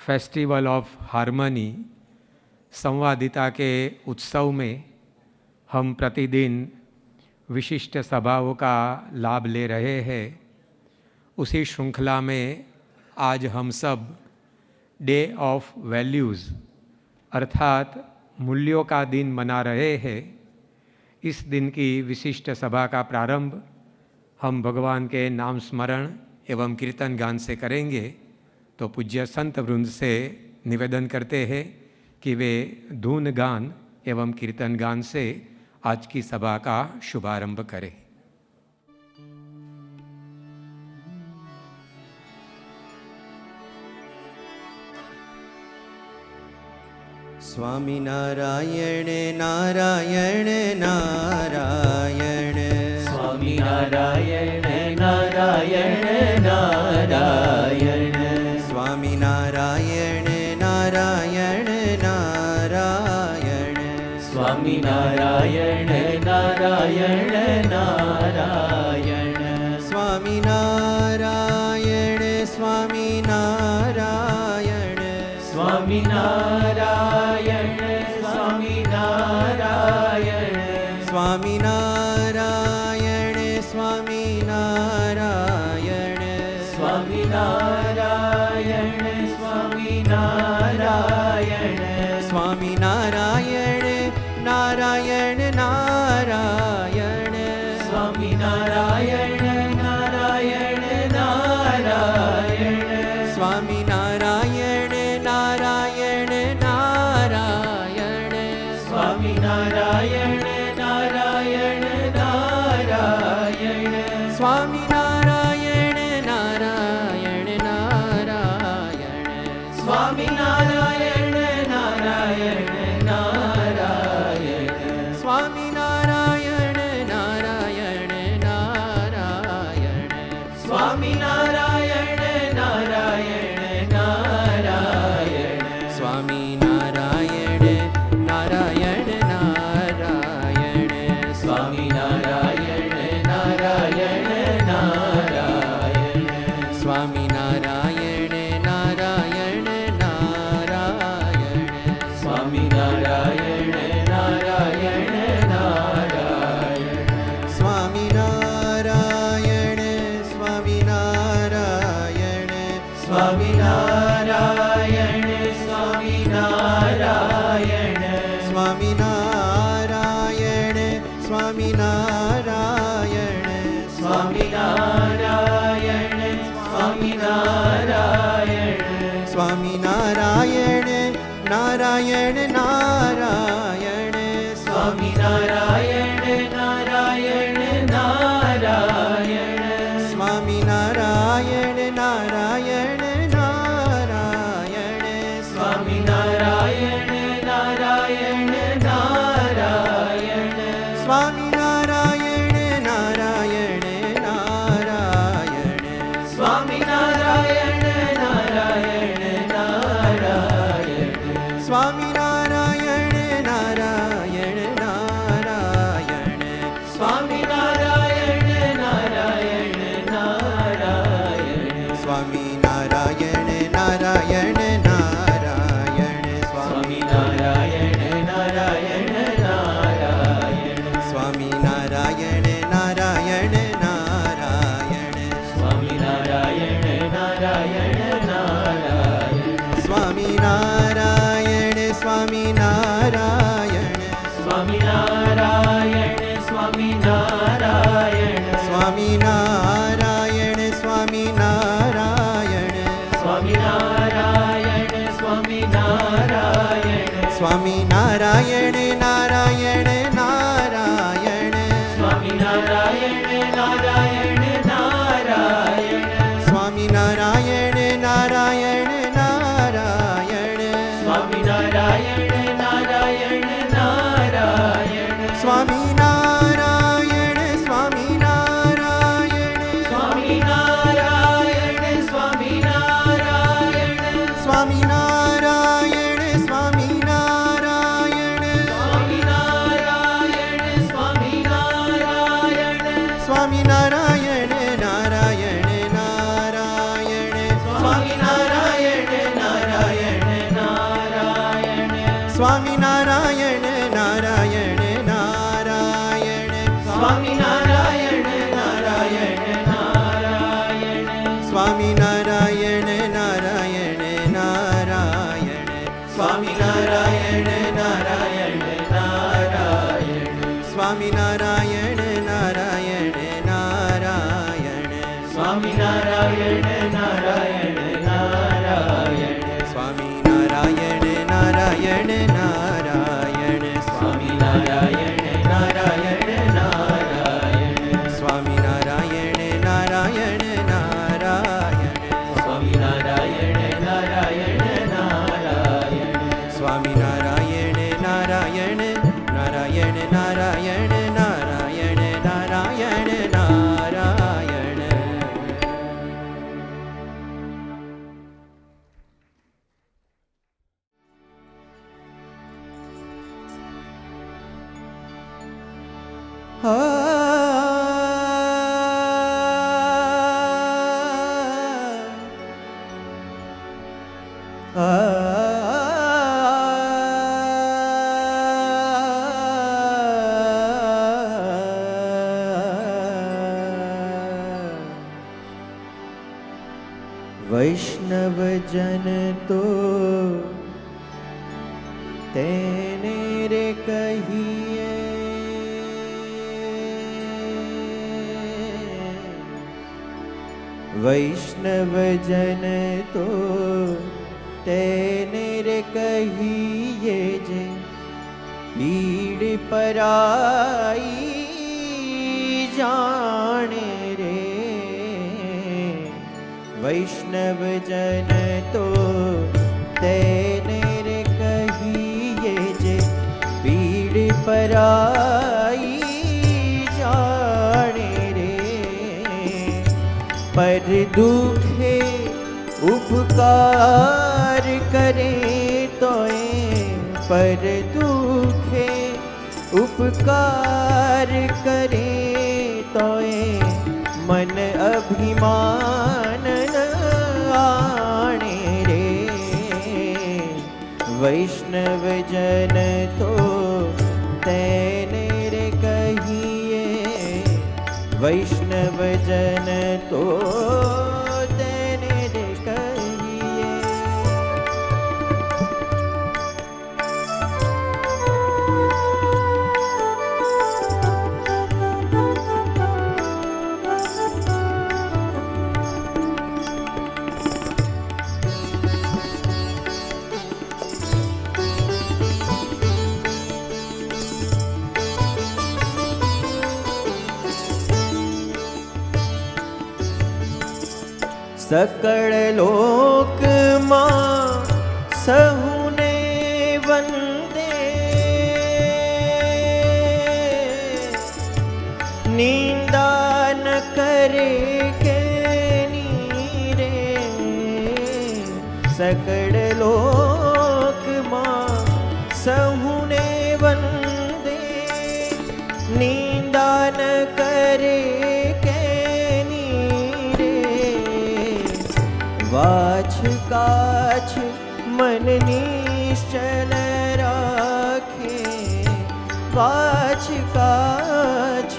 Festival of harmony संवादिता के उत्सव में हम प्रतिदिन विशिष्ट सभाओं का लाभ ले रहे हैं। उसी श्रृंखला में आज हम सब डे ऑफ वैल्यूज़ अर्थात मूल्यों का दिन मना रहे हैं। इस दिन की विशिष्ट सभा का प्रारंभ हम भगवान के नाम स्मरण एवं कीर्तन गान से करेंगे। तो पूज्य संत वृंद से निवेदन करते हैं कि वे धून गान एवं कीर्तन गान से आज की सभा का शुभारंभ करें। स्वामी नारायण नारायण नारायण, स्वामी नारायण नारायण नारायण, स्वामी नारायण नारायण नारायण, स्वामी नारायण नारायण नारायण, स्वामी नारायण स्वामी नारायण, स्वामी नारायण स्वामी नारायण, स्वामी नारायण स्वामी नारायण, स्वामी नारायण स्वामी नारायण, स्वामी नारायण नारायण नारायण, स्वामी नारायण नारायण नारायण, स्वामी नारायण नारायण नारायण, स्वामी नारायण नारायण नारायण, स्वामी नारायण नारायण नारायण, स्वामी नारायण नारायण नारायण, स्वामी नारायण नारायण नारायण, स्वामी नारायण नारायण नारायण, स्वामी नारायण नारायण नारायण, स्वामी नारायण नारायण नारायण, स्वामी नारायण नारायण नारायण, स्वामी नारायण नारायण नारायण, स्वामी नारायण स्वामी नारायण, स्वामी नारायण स्वामी नारायण, स्वामी नारायण स्वामी नारायण, स्वामी नारायण स्वामी नारायण, स्वामी नारायण नारायण नारायण, स्वामी नारायण नारायण नारायण, स्वामी नारायण नारायण नारायण, स्वामी नारायण नारायण नारायण, स्वामी नारायण नारायण नारायण, स्वामी नारायण नारायण नारायण, स्वामी नारायण नारायण नारायण, स्वामी नारायण नारायण नारायण, स्वामी नारायण नारायण नारायण, स्वामी नारायण नारायण नारायण, स्वामी नारायण नारायण नारायण, स्वामी नारायण नारायण नारायण, स्वामी नारायण स्वामी नारायण, स्वामी नारायण स्वामी नारायण, स्वामी नारायण स्वामी नारायण, स्वामी नारायण स्वामी नारायण, स्वामी नारायण नारायण नारायण, स्वामी नारायण नारायण नारायण, स्वामी नारायण नारायण नारायण, स्वामी नारायण नारायण नारायण, स्वामी नारायण स्वामी नारायण, स्वामी नारायण स्वामी नारायण, स्वामी नारायण स्वामी नारायण, स्वामी नारायण स्वामी नारायण, स्वामी नारायण नारायण नारायण, स्वामी नारायण नारायण સ્વામિનારાયણ નારાયણ નારાયણ સ્વામિનારાયણ નારાયણ નારાયણ સ્વામિનારાયણ નારાયણ નારાયણ સ્વામિનારાયણ નારાયણ નારાયણ સ્વામિનારાયણ નારાયણ નારાયણ સ્વામિનારાયણ નારાયણ નારાયણ સ્વામિનારાયણ નારાયણ નારાયણ સ્વામિનારાયણ નારાયણ નારાયણ સ્વામિનારાયણ નારાયણ નારાયણ સ્વામિનારાયણ નારાયણ નારાયણ નારાયણ નારાયણ નારાયણ નારાયણ વૈષ્ણવજન તો તેને રે કહીએ વૈષ્ણવજન તો તેને રે કહીએ જે પીડ પરાઈ જાણે રે વૈષ્ણવજન તો તેને રે કહીએ જે પીડ પરાઈ જાણે રે પર દુખે ઉપકાર કરે તોય પર દુખે ઉપકાર કરે તોય મન અભિમાન આણે રે વૈષ્ણવજન તો તેને રે કહીએ વૈષ્ણવજન તો તેને રે કહીએ सकल लोक मां सहुने वंदे निंदा न करे के नीरे सकल लोक मां सहुने वंदे निंदा न करे वाछ काछ मन निश्चल राखे वाछ काछ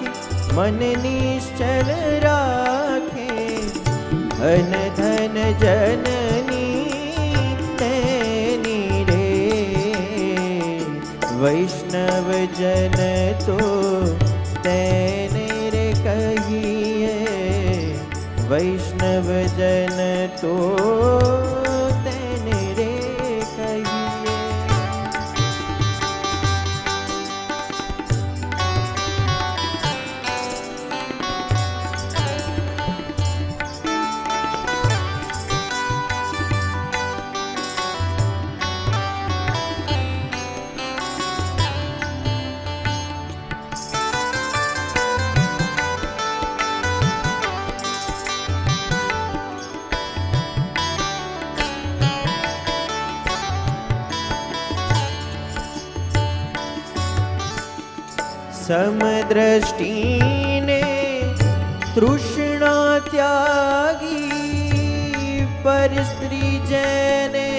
मन निश्चल राखे धन धन जननी तेनी रे वैष्णव जन तो तेने रे कहिए वैष्णव जन तो तेने रे कहिए समदृष्टिने तृष्णा त्यागी पर स्त्री जने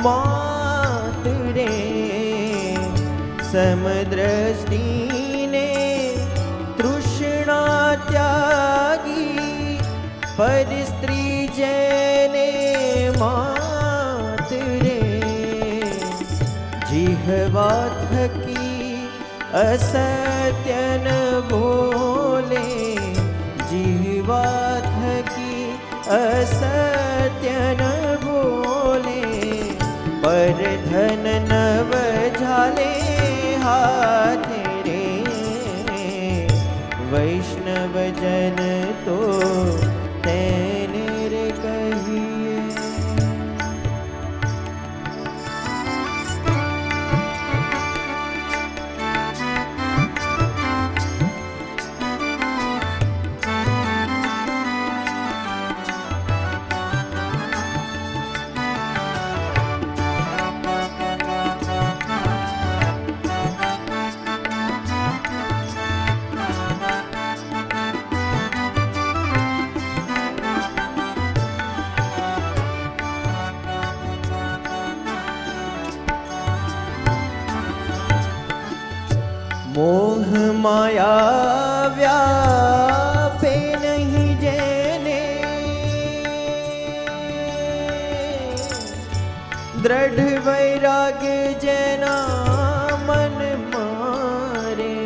मातरे समदृष्टिने पर स्त्री जैने मात रे जिह्वा थकी असत्य न बोले जिह्वा थकी असत्य न बोले पर धन नव झाले हाथ रे वैष्णव जन तो तेने रे कहिए। मोह माया व्यापे नहीं जेने दृढ़ वैराग्य जना मन मारे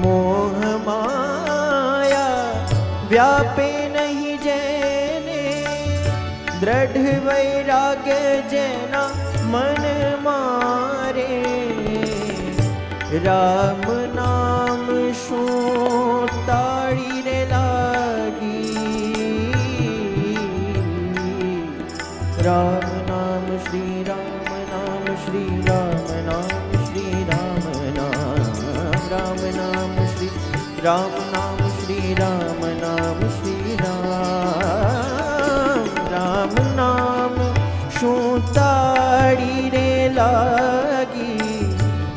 मोह माया व्यापे नहीं जेने दृढ़ वैराग्य जना मन मारे राम नाम शू ताड़ी रे लागी राम नाम श्री राम नाम श्री राम नाम श्री राम नाम राम नाम श्री राम नाम श्री राम नाम श्री राम नाम शू ताड़ी रे लागी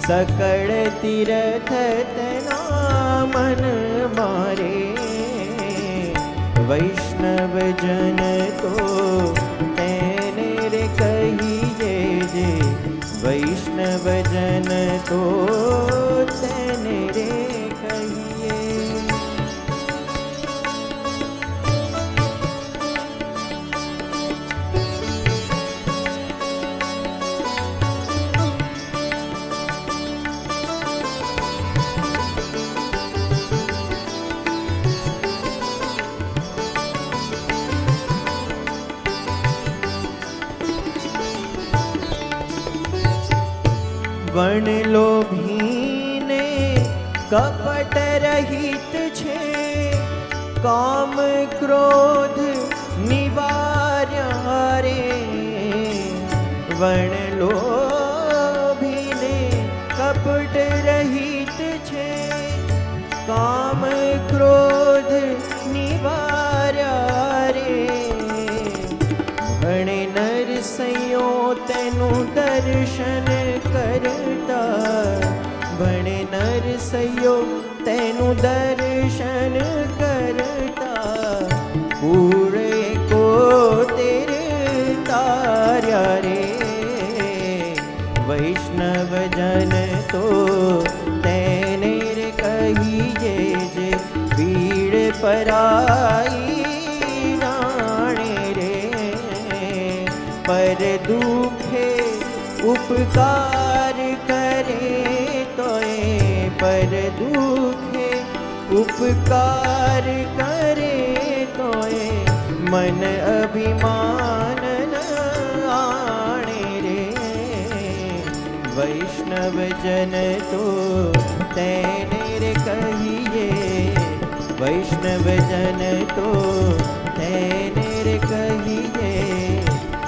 सकड़ तीरथ तना मन मारे वैष्णव जन तो तेने रे कहिए जे वैष्णव जन तो तेने रे कहिए। वण लोभीने कपट रहित छे काम क्रोध निवार्य रे वण लोभीने कपट रहित छे काम क्रोध निवार्य रे भणे नर सयो तेनु दर्शन करता भणे नर सयो तेनु दर्शन करता पूरे को तेरे तार्या रे वैष्णव जन तो तेने रे कहिए जे भीड़ पराई राणे रे पर दुखे उपकार करे तोए पर दुखे उपकार करे तोए मन अभिमान न आणे रे वैष्णव जन तो तेने रे कहिए वैष्णव जन तो तेने रे कहिए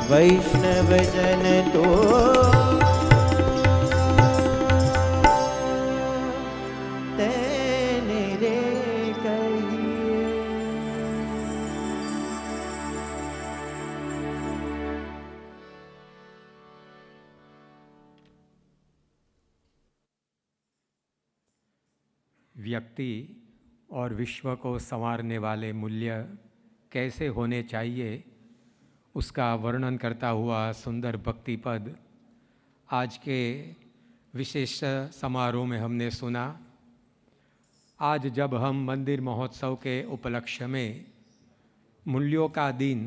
वैष्णव जन तो तेने रे कहिए। व्यक्ति और विश्व को संवारने वाले मूल्य कैसे होने चाहिए उसका वर्णन करता हुआ सुंदर भक्ति पद आज के विशेष समारोह में हमने सुना। आज जब हम मंदिर महोत्सव के उपलक्ष्य में मूल्यों का दिन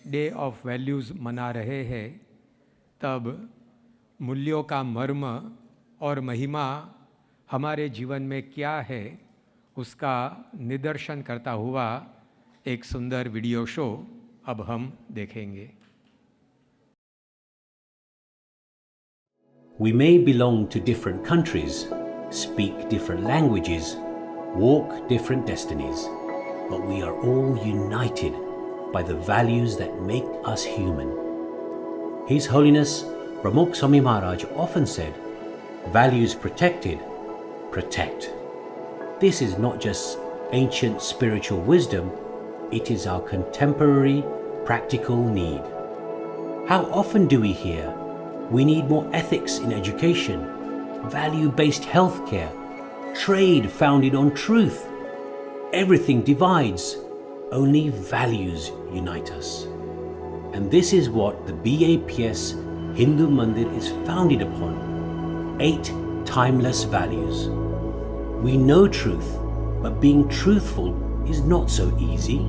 डे ऑफ वैल्यूज़ मना रहे हैं, तब मूल्यों का मर्म और महिमा हमारे जीवन में क्या है उसका निदर्शन करता हुआ एक सुंदर वीडियो शो अब हम देखेंगे। We may belong to different countries, speak different languages, walk different destinies, but we are all united by the values that make us human. His Holiness Pramukh Swami Maharaj often said, "Values protected, protect." This is not just ancient spiritual wisdom, it is our contemporary practical need. How often do we hear, "We need more ethics in education, value-based healthcare, trade founded on truth"? Everything divides, only values unite us. And this is what the BAPS Hindu Mandir is founded upon. 8 timeless values. We know truth, but being truthful is not so easy.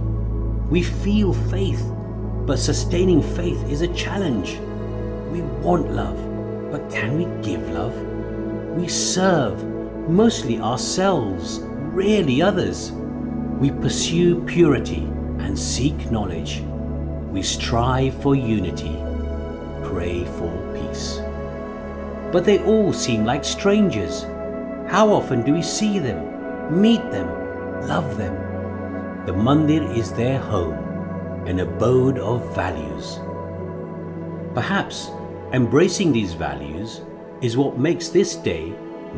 We feel faith, but sustaining faith is a challenge. We want love, but can we give love? We serve, mostly ourselves, rarely others. We pursue purity and seek knowledge. We strive for unity, pray for peace. But they all seem like strangers. How often do we see them, meet them, love them? The Mandir is their home, an abode of values. Perhaps embracing these values is what makes this day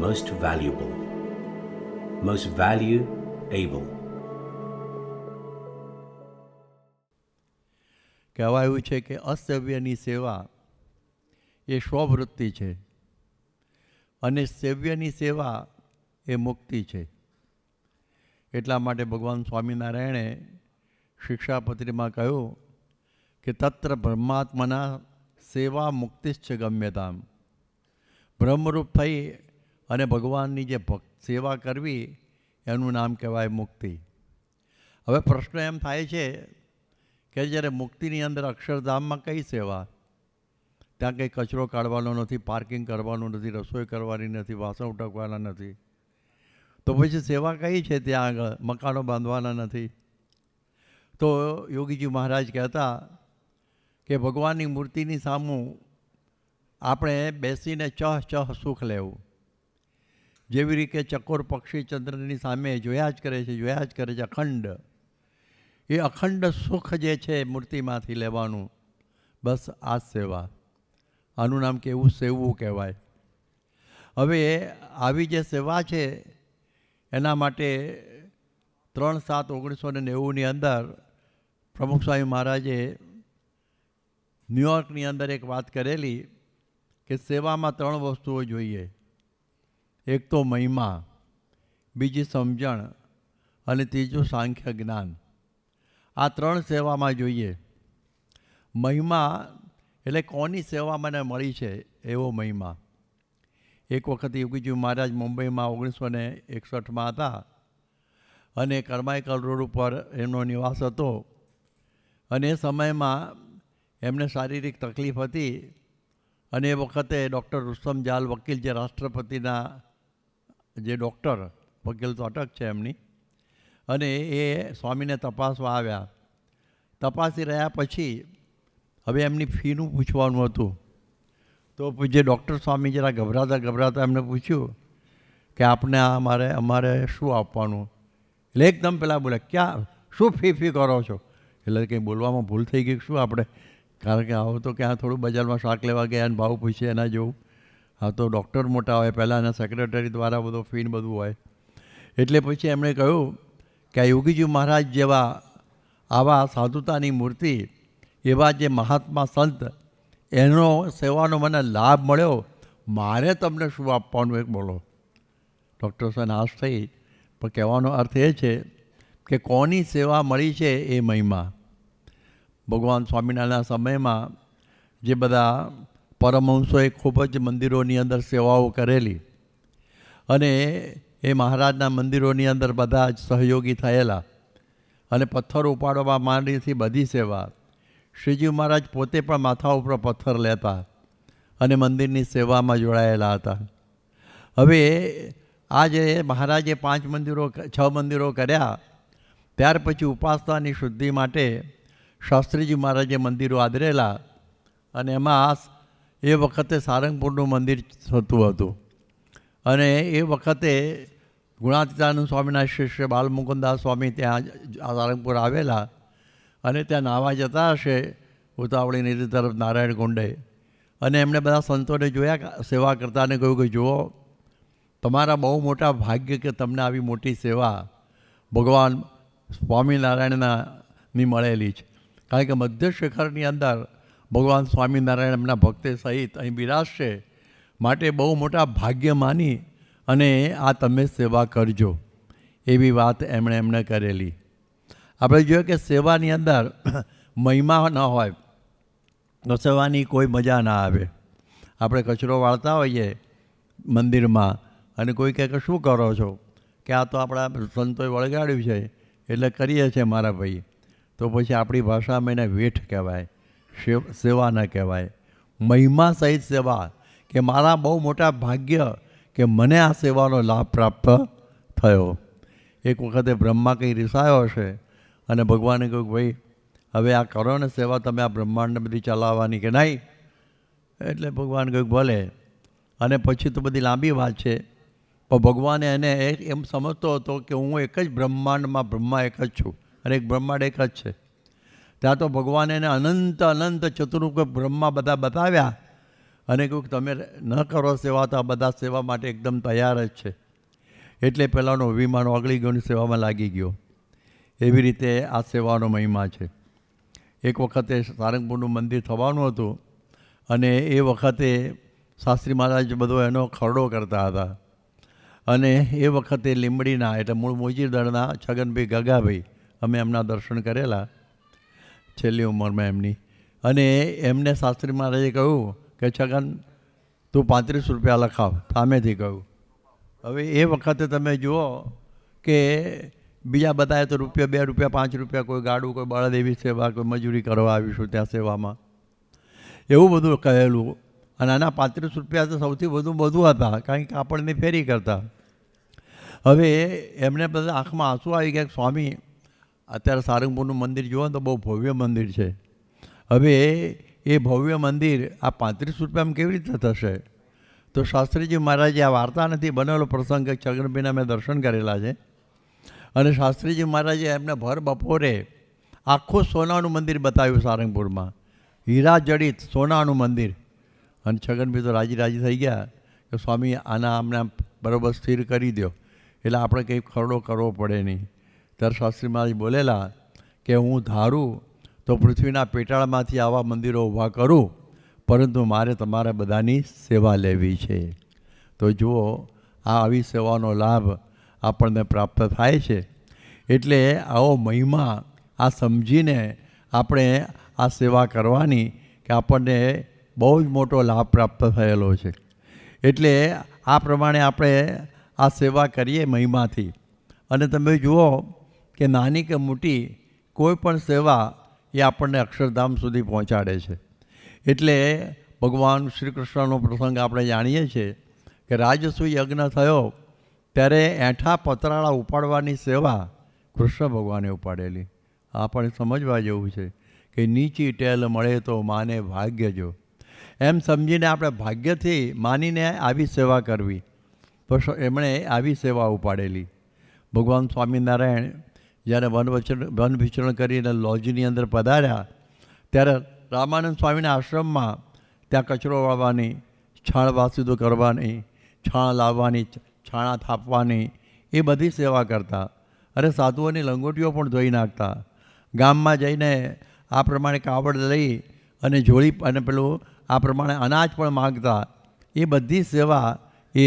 most valuable, most valuable. કહેવાયું છે કે અસેવ્યની સેવા એ સ્વવૃત્તિ છે અને સેવ્યની સેવા એ મુક્તિ છે. એટલા માટે ભગવાન સ્વામિનારાયણે શિક્ષાપત્રીમાં કહ્યું કે તત્ર બ્રહ્માત્મના સેવા મુક્તિશ્ચ ગમ્યતામ. બ્રહ્મરૂપ થઈ અને ભગવાનની જે સેવા કરવી એનું નામ કહેવાય મુક્તિ. હવે પ્રશ્ન એમ થાય છે કે જ્યારે મુક્તિની અંદર અક્ષરધામમાં કઈ સેવા? ત્યાં કંઈ કચરો કાઢવાનો નથી, પાર્કિંગ કરવાનું નથી, રસોઈ કરવાની નથી, વાસણ ઉટકવાના નથી, તો પછી સેવા કઈ છે? ત્યાં આગળ મકાનો બાંધવાના નથી. તો યોગીજી મહારાજ કહેતા કે ભગવાનની મૂર્તિની સામું આપણે બેસીને ચહ સુખ લેવું. જેવી રીતે ચકોર પક્ષી ચંદ્રની સામે જોયા જ કરે છે અખંડ. એ અખંડ સુખ જે છે મૂર્તિમાંથી લેવાનું, બસ આ સેવા. આનું નામ કેવું? સેવવું કહેવાય. હવે આવી જે સેવા છે એના માટે 3/7/1990 અંદર પ્રમુખ સ્વામી મહારાજે ન્યુયોર્કની અંદર એક વાત કરેલી કે સેવામાં 3 વસ્તુઓ જોઈએ. એક તો મહિમા, બીજી સમજણ અને ત્રીજું સાંખ્ય જ્ઞાન. આ 3 સેવામાં જોઈએ. મહિમા એટલે કોની સેવા મને મળી છે એવો મહિમા. એક વખત યોગીજી મહારાજ મુંબઈમાં 1961માં હતા અને કરમાઈકલ રોડ ઉપર એમનો નિવાસ હતો અને એ સમયમાં એમને શારીરિક તકલીફ હતી અને એ વખતે ડૉક્ટર રુસ્તમ જાલ વકીલ, જે રાષ્ટ્રપતિના જે ડૉક્ટર વકીલ તો અટક છે એમની, અને એ સ્વામીને તપાસવા આવ્યા. તપાસી રહ્યા પછી હવે એમની ફીનું પૂછવાનું હતું. તો જે ડૉક્ટર સ્વામી જરા ગભરાતા એમને પૂછ્યું કે આપને અમારે શું આપવાનું? એટલે એકદમ પેલા બોલે, ક્યાં શું ફી કરો છો? એટલે કંઈ બોલવામાં ભૂલ થઈ ગઈ શું આપણે? કારણ કે આવું તો ક્યાં થોડું બજારમાં શાક લેવા ગયા અને ભાવ પૂછીએ એના જેવું. હા તો ડૉક્ટર મોટા હોય, પહેલાં એના સેક્રેટરી દ્વારા બધો ફીન બધું હોય. એટલે પછી એમણે કહ્યું કે આ યોગીજી મહારાજ જેવા આવા સાધુતાની મૂર્તિ, એવા જે મહાત્મા સંત, એનો સેવાનો મને લાભ મળ્યો, મારે તમને શું આપવાનું એક બોલો. ડૉક્ટર સાહેબ નાશ થઈ, પણ કહેવાનો અર્થ એ છે કે કોની સેવા મળી છે એ મહિમા. ભગવાન સ્વામિનારાયણના સમયમાં જે બધા પરમહંસોએ ખૂબ જ મંદિરોની અંદર સેવાઓ કરેલી અને એ મહારાજના મંદિરોની અંદર બધા જ સહયોગી થયેલા અને પથ્થર ઉપાડવા માંડીથી બધી સેવા. શ્રીજી મહારાજ પોતે પણ માથા ઉપર પથ્થર લેતા અને મંદિરની સેવામાં જોડાયેલા હતા. હવે આ જે મહારાજે 6 મંદિરો કર્યા, ત્યાર પછી ઉપાસનાની શુદ્ધિ માટે શાસ્ત્રીજી મહારાજે મંદિરો આદરેલા અને એમાં એ વખતે સારંગપુરનું મંદિર થતું હતું. અને એ વખતે ગુણાતીતાનંદ સ્વામીના શિષ્ય બાલમુકુદાસ સ્વામી ત્યાં સારંગપુર આવેલા અને ત્યાં નાહવા જતા હશે ઉતાવળી નીતિ તરફ નારાયણ કુંડે, અને એમણે બધા સંતોને જોયા સેવા કરતા અને કહ્યું કે જુઓ, તમારા બહુ મોટા ભાગ્ય કે તમને આવી મોટી સેવા ભગવાન સ્વામિનારાયણની મળેલી છે. કારણ કે મધ્ય શિખરની અંદર ભગવાન સ્વામિનારાયણ એમના ભક્તે સહિત અહીં બિરાજશે, માટે બહુ મોટા ભાગ્ય માની અને આ તમે સેવા કરજો, એવી વાત એમણે કરેલી. આપણે જોઈએ કે સેવાની અંદર મહિમા ન હોય તો સેવાની કોઈ મજા ના આવે. આપણે કચરો વાળતા હોઈએ મંદિરમાં અને કોઈ કહે કે શું કરો છો, કે આ તો આપણા સંતોએ વળગાડ્યું છે એટલે કરીએ છીએ મારા ભાઈ, તો પછી આપણી ભાષામાં એને વેઠ કહેવાય, સેવા ન કહેવાય. મહિમા સહિત સેવા કે મારા બહુ મોટા ભાગ્ય કે મને આ સેવાનો લાભ પ્રાપ્ત થયો. એક વખતે બ્રહ્મા કંઈ રિસાયો હશે અને ભગવાને કહ્યું ભાઈ હવે આ કરો ને સેવા, તમે આ બ્રહ્માંડને બધી ચલાવવાની કે નહીં. એટલે ભગવાન કહ્યું ભલે. અને પછી તો બધી લાંબી વાત છે, પણ ભગવાને એને એમ સમજતો હતો કે હું એક જ બ્રહ્માંડમાં બ્રહ્મા એક જ છું અને એક બ્રહ્માંડ એક જ છે. ત્યાં તો ભગવાને એને અનંત ચતુર્મુખ બ્રહ્મા બધા બતાવ્યા અને કહ્યું તમે ન કરો સેવા તો આ બધા સેવા માટે એકદમ તૈયાર જ છે. એટલે પહેલાંનો વિમાન ઓગળી ગયો સેવામાં લાગી ગયો. એવી રીતે આ સેવાનો મહિમા છે. એક વખતે સારંગપુરનું મંદિર થવાનું હતું અને એ વખતે શાસ્ત્રી મહારાજ બધો એનો ખરડો કરતા હતા અને એ વખતે લીંબડીના એટલે મૂળ મોજીદળના છગનભાઈ ગગાભાઈ, અમે એમના દર્શન કરેલા છેલ્લી ઉંમરમાં એમની, અને એમને શાસ્ત્રી મહારાજે કહ્યું કે છગન તું 35 રૂપિયા લખાવ, સામેથી કહ્યું. હવે એ વખતે તમે જુઓ કે બીજા બધાએ તો રૂપિયા 2 રૂપિયા 5 રૂપિયા, કોઈ ગાડું, કોઈ બળદ, એવી સેવા, કોઈ મજૂરી કરવા આવીશું ત્યાં સેવામાં, એવું બધું કહેલું. અને આના 35 રૂપિયા તો સૌથી વધુ હતા, કારણ કે આપણને ફેરી કરતા. હવે એમને બધા આંખમાં આંસુ આવી ગયા. સ્વામી અત્યારે સારંગપુરનું મંદિર જુઓ તો બહુ ભવ્ય મંદિર છે. હવે એ ભવ્ય મંદિર આ 35 રૂપિયામાં કેવી રીતે થશે? તો શાસ્ત્રીજી મહારાજે આ વાર્તા નથી, બનેલો પ્રસંગ છગનભાઈના મેં દર્શન કરેલા છે. અને શાસ્ત્રીજી મહારાજે એમને ભર બપોરે આખું સોનાનું મંદિર બતાવ્યું સારંગપુરમાં, હીરા જડિત સોનાનું મંદિર. અને છગનભાઈ તો રાજી થઈ ગયા કે સ્વામી આના અમને બરાબર સ્થિર કરી દો, એટલે આપણે કંઈ ખરડો કરવો પડે નહીં. ત્યારે શાસ્ત્રી મહારાજ બોલેલા કે હું ધારું તો પૃથ્વીના પેટાળમાંથી આવા મંદિરો ઊભા કરું, પરંતુ મારે તમારા બધાની સેવા લેવી છે. તો જુઓ આ આવી સેવાનો લાભ આપણને પ્રાપ્ત થાય છે. એટલે આવો મહિમા આ સમજીને આપણે આ સેવા કરવાની કે આપણને બહુ જ મોટો લાભ પ્રાપ્ત થયેલો છે. એટલે આ પ્રમાણે આપણે આ સેવા કરીએ મહિમાથી. અને તમે જુઓ કે નાની કે મોટી કોઈ પણ સેવા એ આપણને અક્ષરધામ સુધી પહોંચાડે છે. એટલે ભગવાન શ્રી કૃષ્ણનો પ્રસંગ આપણે જાણીએ છીએ કે રાજસૂય યજ્ઞ થયો ત્યારે એઠા પતરાળા ઉપાડવાની સેવા કૃષ્ણ ભગવાને ઉપાડેલી. આ પણ સમજવા જેવું છે કે નીચી ટેલ મળે તો માને ભાગ્ય જો, એમ સમજીને આપણે ભાગ્યથી માનીને આવી સેવા કરવી, તો એમણે આવી સેવા ઉપાડેલી. ભગવાન સ્વામિનારાયણ જ્યારે વન વિચરણ કરીને લોજની અંદર પધાર્યા ત્યારે રામાનંદ સ્વામીના આશ્રમમાં ત્યાં કચરો વાળવાની, છાણ વાસીદો કરવાની, છાણ લાવવાની, છાણા થાપવાની, એ બધી સેવા કરતા. અરે સાધુઓની લંગોટીઓ પણ ધોઈ નાખતા. ગામમાં જઈને આ પ્રમાણે કાવડ લઈ અને જોડી અને પેલું આ પ્રમાણે અનાજ પણ માગતા. એ બધી સેવા એ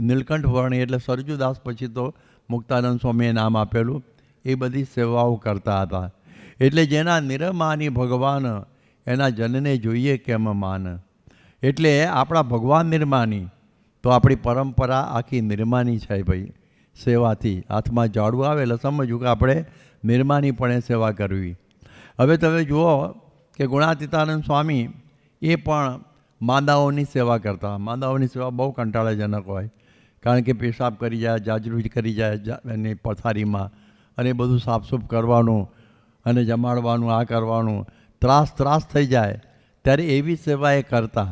નીલકંઠ વર્ણી એટલે સરજુદાસ પછી તો મુક્તાનંદ સ્વામીએ નામ આપેલું, એ બધી સેવાઓ કરતા હતા. એટલે જેના નિરમાની ભગવાન એના જનને જોઈએ કેમ માન. એટલે આપણા ભગવાન નિર્માની તો આપણી પરંપરા આખી નિર્માની છે ભાઈ. સેવાથી. હાથમાં ઝાડુ આવે એટલે સમજવું કે આપણે નિર્માનીપણે સેવા કરવી. હવે તમે જુઓ કે ગુણાતીતાનંદ સ્વામી એ પણ માંદાઓની સેવા કરતા. માંદાઓની સેવા બહુ કંટાળાજનક હોય, કારણ કે પેશાબ કરી જાય, જાજરૂજ કરી જાય એની પથારીમાં, અને એ બધું સાફસૂફ કરવાનું અને જમાડવાનું, આ કરવાનું, ત્રાસ થઈ જાય. ત્યારે એવી સેવા એ કરતા.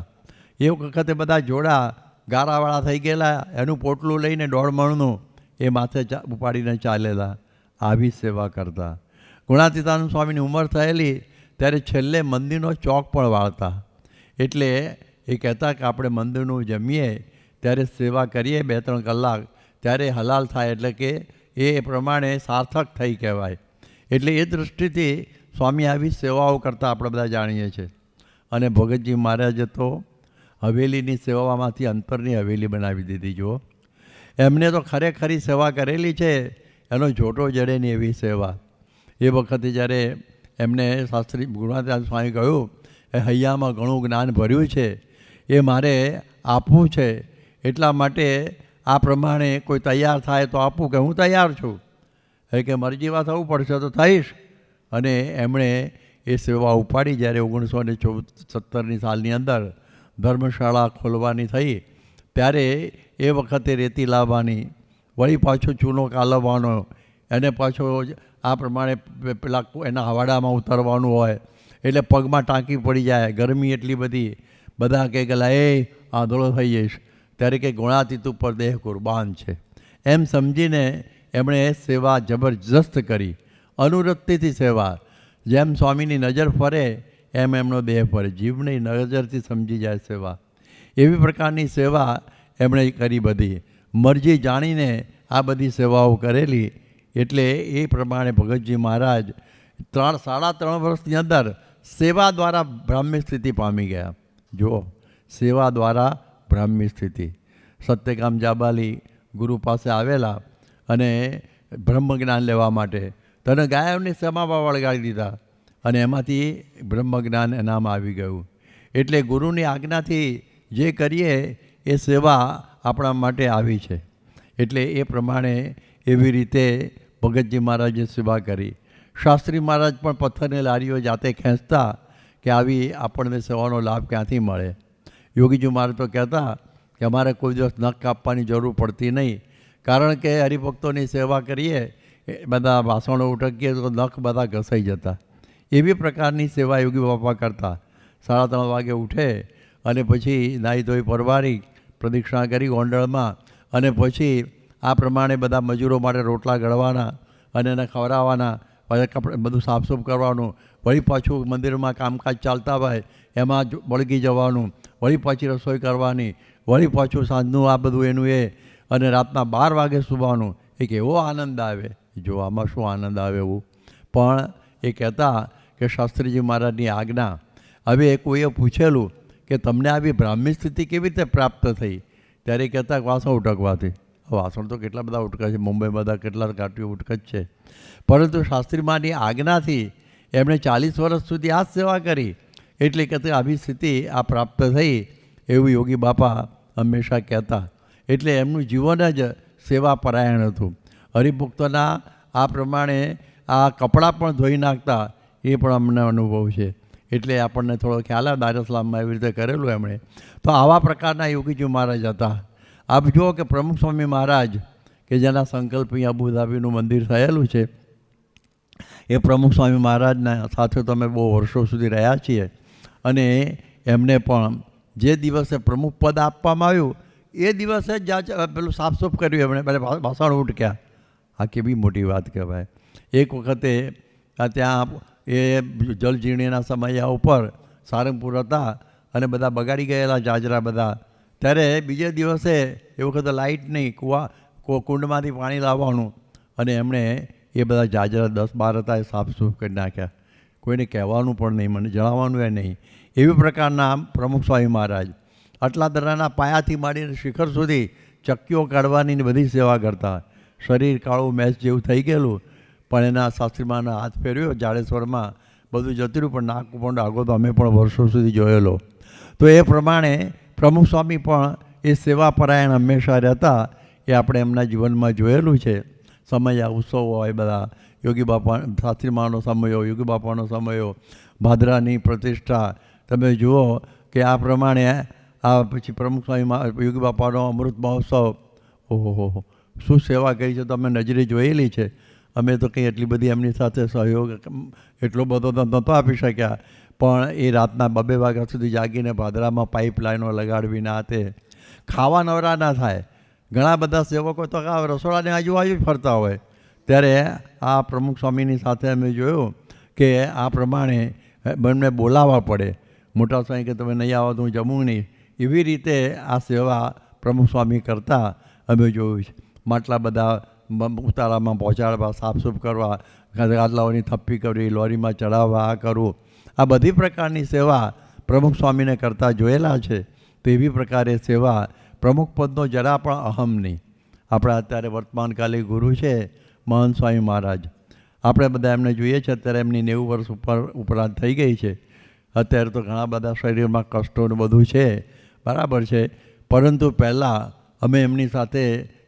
એ વખતે બધા જોડા ગારાવાળા થઈ ગયેલા, એનું પોટલું લઈને 1.5 મણનું એ માથે ઉપાડીને ચાલેલા. આવી સેવા કરતા. ગુણાતીતાનંદ સ્વામીની ઉંમર થયેલી ત્યારે છેલ્લે મંદિરનો ચોક પણ વાળતા. એટલે એ કહેતા કે આપણે મંદિરનું જમીએ ત્યારે સેવા કરીએ 2-3 કલાક, ત્યારે હલાલ થાય, એટલે કે એ પ્રમાણે સાર્થક થઈ કહેવાય. એટલે એ દૃષ્ટિથી સ્વામી આવી સેવાઓ કરતા આપણે બધા જાણીએ છીએ. અને ભગતજી મહારાજે તો હવેલીની સેવામાંથી અંતરની હવેલી બનાવી દીધી. જુઓ, એમને તો ખરેખરી સેવા કરેલી છે, એનો જોટો જડે નહીં એવી સેવા. એ વખતે જ્યારે એમને શાસ્ત્રી ગુણાતીતાનંદ સ્વામી કહ્યું એ હૈયામાં ઘણું જ્ઞાન ભર્યું છે, એ મારે આપવું છે, એટલા માટે આ પ્રમાણે કોઈ તૈયાર થાય તો આપું. કે હું તૈયાર છું. એ કે મરજીવા થવું પડશે તો થઈશ. અને એમણે એ સેવા ઉપાડી. જ્યારે 1917 સાલની અંદર ધર્મશાળા ખોલવાની થઈ, ત્યારે એ વખતે રેતી લાવવાની, વળી પાછો ચૂનો કાલવવાનો, એને પાછો આ પ્રમાણે પેલા એના હવાડામાં ઉતરવાનું હોય, એટલે પગમાં ટાંકી પડી જાય, ગરમી એટલી બધી. બધા કહે કે લા એ આંધળો થઈ જઈશ. ત્યારે કે ગુણાતીત ઉપર દેહ કુરબાન છે, એમ સમજીને એમણે સેવા જબરજસ્ત કરી. અનુરક્તિથી સેવા. જેમ સ્વામીની નજર ફરે એમ એમનો દેહ ફરે. જીવની નજરથી સમજી જાય સેવા. એવી પ્રકારની સેવા એમણે કરી બધી. મરજી જાણીને આ બધી સેવાઓ કરેલી. એટલે એ પ્રમાણે ભગતજી મહારાજ 3-3.5 વર્ષની અંદર સેવા દ્વારા બ્રાહ્મી સ્થિતિ પામી ગયા. જુઓ, સેવા દ્વારા બ્રાહ્મી સ્થિતિ. સત્યકામ જાબાલી ગુરુ પાસે આવેલા અને બ્રહ્મજ્ઞાન લેવા માટે. તને ગાયોની સેવામાં વળગાડી દીધા અને એમાંથી બ્રહ્મજ્ઞાન એનામ આવી ગયું. એટલે ગુરુની આજ્ઞાથી જે કરીએ એ સેવા આપણા માટે આવી છે. એટલે એ પ્રમાણે એવી રીતે ભગતજી મહારાજે સેવા કરી. શાસ્ત્રી મહારાજ પણ પથ્થરની લારીઓ જાતે ખેંચતા કે આવી આપણને સેવાનો લાભ ક્યાંથી મળે. યોગીજી મહારાજ તો કહેતા કે અમારે કોઈ દિવસ નખ કાપવાની જરૂર પડતી નહીં, કારણ કે હરિભક્તોની સેવા કરીએ, બધા વાસણો ઉટકીએ તો નખ બધા ઘસાઈ જતા. એવી પ્રકારની સેવા યોગી બાપા કરતા. 3:30 વાગે ઉઠે અને પછી નાહી ધોઈ પરવારી પ્રદક્ષિણા કરી ગોંડલમાં, અને પછી આ પ્રમાણે બધા મજૂરો માટે રોટલા ઘડવાના અને એને ખવડાવવાના, પછી બધું સાફસૂફ કરવાનું, વળી પાછું મંદિરમાં કામકાજ ચાલતા હોય એમાં વળગી જવાનું, વળી પાછી રસોઈ કરવાની, વળી પાછું સાંજનું આ બધું એનું એ, અને રાતના 12 વાગે સૂવાનું. એક એવો આનંદ આવે, જો આમાં શું આનંદ આવે એવું. પણ એ કહેતા કે શાસ્ત્રીજી મહારાજની આજ્ઞા. હવે એ કોઈએ પૂછેલું કે તમને આવી બ્રાહ્મી સ્થિતિ કેવી રીતે પ્રાપ્ત થઈ? ત્યારે કહેતા વાસણ ઉટકવાથી. વાસણ તો કેટલા બધા ઉટકે છે, મુંબઈ બધા કેટલા કાટીઓ ઉટકે જ છે. પરંતુ શાસ્ત્રીમાની આજ્ઞાથી એમણે 40 વર્ષ સુધી આ જ સેવા કરી. એટલે કહેતે આવી સ્થિતિ આ પ્રાપ્ત થઈ, એવું યોગી બાપા હંમેશા કહેતા. એટલે એમનું જીવન જ સેવા પરાયણ હતું. હરિભક્તોના આ પ્રમાણે આ કપડાં પણ ધોઈ નાખતા, એ પણ અમને અનુભવ છે. એટલે આપણને થોડો ખ્યાલ આવે. દારસલામમાં એવી રીતે કરેલું એમણે. તો આવા પ્રકારના યોગીજી મહારાજ હતા. આપ જુઓ કે પ્રમુખ સ્વામી મહારાજ કે જેના સંકલ્પ અહીં અબુધાબીનું મંદિર થયેલું છે, એ પ્રમુખ સ્વામી મહારાજના સાથે તો અમે બહુ વર્ષો સુધી રહ્યા છીએ. અને એમને પણ જે દિવસે પ્રમુખ પદ આપવામાં આવ્યું એ દિવસે જ પેલું સાફસૂફ કર્યું એમણે, ભાષણ ઉટક્યા. આ કેવી મોટી વાત કહેવાય. એક વખતે ત્યાં એ જલજીર્ણીના સમયા ઉપર સારંગપુર હતા અને બધા બગાડી ગયેલા જાજરા બધા. ત્યારે બીજે દિવસે એ વખતે લાઇટ નહીં, કુંડમાંથી પાણી લાવવાનું, અને એમણે એ બધા જાજરા 10-12 હતા એ સાફસૂફ કરી નાખ્યા. કોઈને કહેવાનું પણ નહીં, મને જણાવવાનું એ નહીં. એવી પ્રકારના પ્રમુખ સ્વામી મહારાજ આટલા દરાના પાયાથી માંડીને શિખર સુધી ચક્કીઓ કાઢવાની બધી સેવા કરતા. શરીર કાળું મેચ જેવું થઈ ગયેલું, પણ એના શાસ્ત્રીમાના હાથ ફેર્યો જાડેશ્વરમાં, બધું જતું રહ્યું, પણ નાક પણ ડાઘો તો અમે પણ વર્ષો સુધી જોયેલો. તો એ પ્રમાણે પ્રમુખ સ્વામી પણ એ સેવા પરાયણ હંમેશા રહેતા. એ આપણે એમના જીવનમાં જોયેલું છે. સમય ઉત્સવ હોય બધા, યોગી બાપા શાસ્ત્રીમાનો સમયો, યોગી બાપાનો સમયો, ભાદરાની પ્રતિષ્ઠા, તમે જુઓ કે આ પ્રમાણે આ પછી પ્રમુખ સ્વામી યોગી બાપાનો અમૃત મહોત્સવ, ઓહો શું સેવા કરી છે તમે નજરે જોયેલી છે. અમે તો કંઈ એટલી બધી એમની સાથે સહયોગ એટલો બધો તો નહોતો આપી શક્યા, પણ એ રાતના 2 વાગ્યા સુધી જાગીને ભાદરામાં પાઇપલાઇનો લગાડવીને આ તે ખાવા નવરા ના થાય. ઘણા બધા સેવકો તો રસોડાની આજુબાજુ જ ફરતા હોય. ત્યારે આ પ્રમુખ સ્વામીની સાથે અમે જોયું કે આ પ્રમાણે બંને બોલાવવા પડે. મોટા સ્વામી કે તમે નહીં આવો તો હું જમું નહીં, એવી રીતે આ સેવા પ્રમુખ સ્વામી કરતા અમે જોયું છે. માટલા બધા ઉતારામાં પહોંચાડવા, સાફસૂફ કરવા, ગાદલાઓની થપ્પી કરવી, લોરીમાં ચડાવવા, આ કરવું, આ બધી પ્રકારની સેવા પ્રમુખ સ્વામીને કરતા જોયેલા છે. તો એવી પ્રકારે સેવા પ્રમુખ પદનો જરા પણ અહમ નહીં. આપણા અત્યારે વર્તમાનકાલી ગુરુ છે મહંત સ્વામી મહારાજ. આપણે બધા એમને જોઈએ છે, અત્યારે એમની 90 વર્ષ ઉપરાંત થઈ ગઈ છે. અત્યારે તો ઘણા બધા શરીરમાં કષ્ટો ને બધું છે, બરાબર છે. પરંતુ પહેલાં અમે એમની સાથે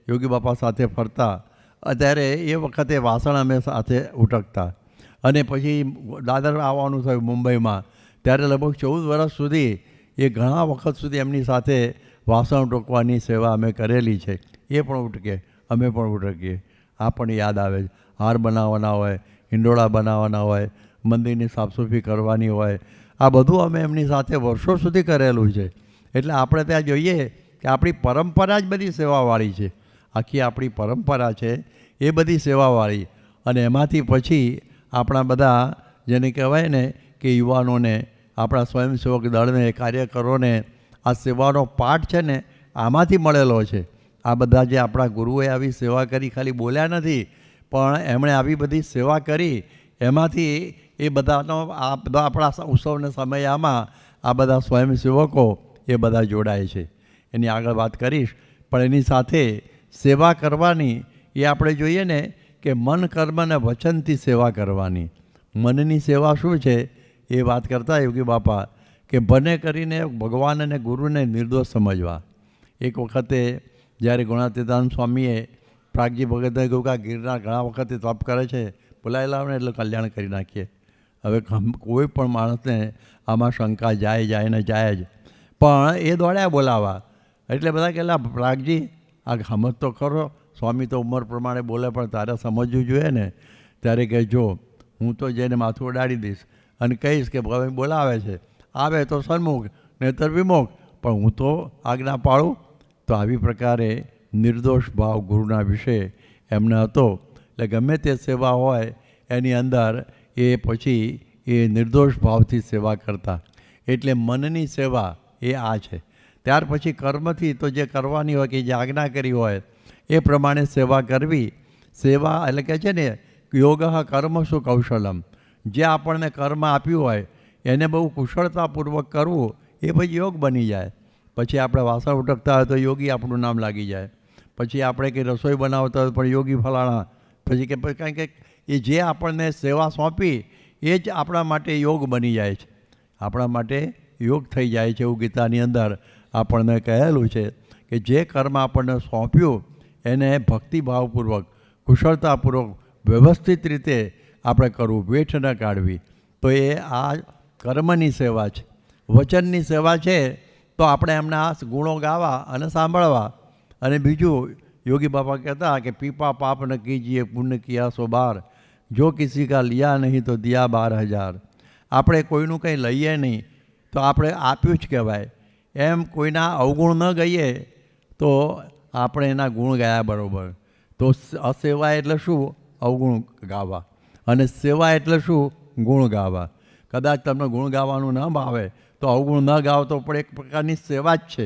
યોગી બાપા સાથે ફરતા, અત્યારે એ વખતે વાસણ અમે સાથે ઉટકતા. અને પછી દાદર આવવાનું થયું મુંબઈમાં, ત્યારે લગભગ 14 વર્ષ સુધી એ ઘણા વખત સુધી એમની સાથે વાસણ ઉટકવાની સેવા અમે કરેલી છે. એ પણ ઉટકે, અમે પણ ઉટકીએ. આ પણ યાદ આવે છે. હાર બનાવવાના હોય, હિંડોળા બનાવવાના હોય, મંદિરની સાફસૂફી કરવાની હોય, આ બધું અમે એમની સાથે વર્ષો સુધી કરેલું છે. એટલે આપણે ત્યાં જોઈએ કે આપણી પરંપરા જ બધી સેવાવાળી છે. આખી આપણી પરંપરા છે એ બધી સેવાવાળી. અને એમાંથી પછી આપણા બધા જેને કહેવાય ને કે યુવાનોને, આપણા સ્વયંસેવક દળને, કાર્યકરોને આ સેવાનો પાઠ છે ને આમાંથી મળેલો છે. આ બધા જે આપણા ગુરુએ આવી સેવા કરી, ખાલી બોલ્યા નથી, પણ એમણે આવી બધી સેવા કરી, એમાંથી એ બધાનો આ બધા આપણા ઉત્સવના સમયમાં આ બધા સ્વયંસેવકો એ બધા જોડાય છે. એની આગળ વાત કરીશ, પણ એની સાથે સેવા કરવાની એ આપણે જોઈએ ને કે મન, કર્મ અને વચનથી સેવા કરવાની. મનની સેવા શું છે એ વાત કરતા યોગી બાપા કે બને કરીને ભગવાન અને ગુરુને નિર્દોષ સમજવા. એક વખતે જ્યારે ગુણાતીતાનંદ સ્વામીએ પ્રાગજી ભગતને કહ્યું કે આ ગિરનાર ઘણા વખતે તપ કરે છે, બોલાવી લાવો ને એટલે કલ્યાણ કરી નાખીએ. હવે કોઈ પણ માણસને આમાં શંકા જાય ને જાય જ, પણ એ દોડ્યા બોલાવા. એટલે બધા કહેલા પ્રાગજી આ સમજ તો ખરો, સ્વામી તો ઉંમર પ્રમાણે બોલે પણ તારે સમજવું જોઈએ ને. ત્યારે કે જો હું તો જઈને માથું ઉડાડી દઈશ અને કહીશ કે હવે બોલાવે છે, આવે તો સન્મુખ નહીંતર વિમુખ, પણ હું તો આજ્ઞા પાળું. તો આવી પ્રકારે નિર્દોષ ભાવ ગુરુના વિશે એમને હતો. એટલે ગમે તે સેવા હોય એની અંદર એ પછી એ નિર્દોષ ભાવથી સેવા કરતા. એટલે મનની સેવા એ આ છે. ત્યાર પછી કર્મથી તો જે કરવાની હોય કે જે આજ્ઞા કરી હોય એ પ્રમાણે સેવા કરવી. સેવા એટલે કે છે ને યોગ કર્મસુ કૌશલમ, જે આપણને કર્મ આપ્યું હોય એને બહુ કુશળતાપૂર્વક કરવું એ પછી યોગ બની જાય. પછી આપણે વાસણ ઉટકતા હોય તો યોગી આપણું નામ લાગી જાય. પછી આપણે કંઈ રસોઈ બનાવતા હોય પણ યોગી ફલાણા. પછી કે કારણ કે એ જે આપણને સેવા સોંપી એ જ આપણા માટે યોગ બની જાય છે, આપણા માટે યોગ થઈ જાય છે. એવું ગીતાની અંદર આપણને કહેલું છે કે જે કર્મ આપણને સોંપ્યું એને ભક્તિભાવપૂર્વક, કુશળતાપૂર્વક, વ્યવસ્થિત રીતે આપણે કરવું, વેઠ ન કાઢવી. તો એ આ કર્મની સેવા છે. વચનની સેવા છે તો આપણે એમના ગુણો ગાવા અને સાંભળવા. અને બીજું યોગી બાપા કહેતા કે પીપા પાપ ન કીજીએ પુણ્ય કિયા સો બાર, જો કિસી કા લિયા નહીં તો દિયા 12,000. આપણે કોઈનું કંઈ લઈએ નહીં તો આપણે આપ્યું જ કહેવાય. એમ કોઈના અવગુણ ન ગઈએ તો આપણે એના ગુણ ગાયા બરાબર. તો અસેવા એટલે શું? અવગુણ ગાવા. અને સેવા એટલે શું? ગુણ ગાવા. કદાચ તમને ગુણ ગાવાનું ન ભાવે તો અવગુણ ન ગાવ તો પણ એક પ્રકારની સેવા જ છે.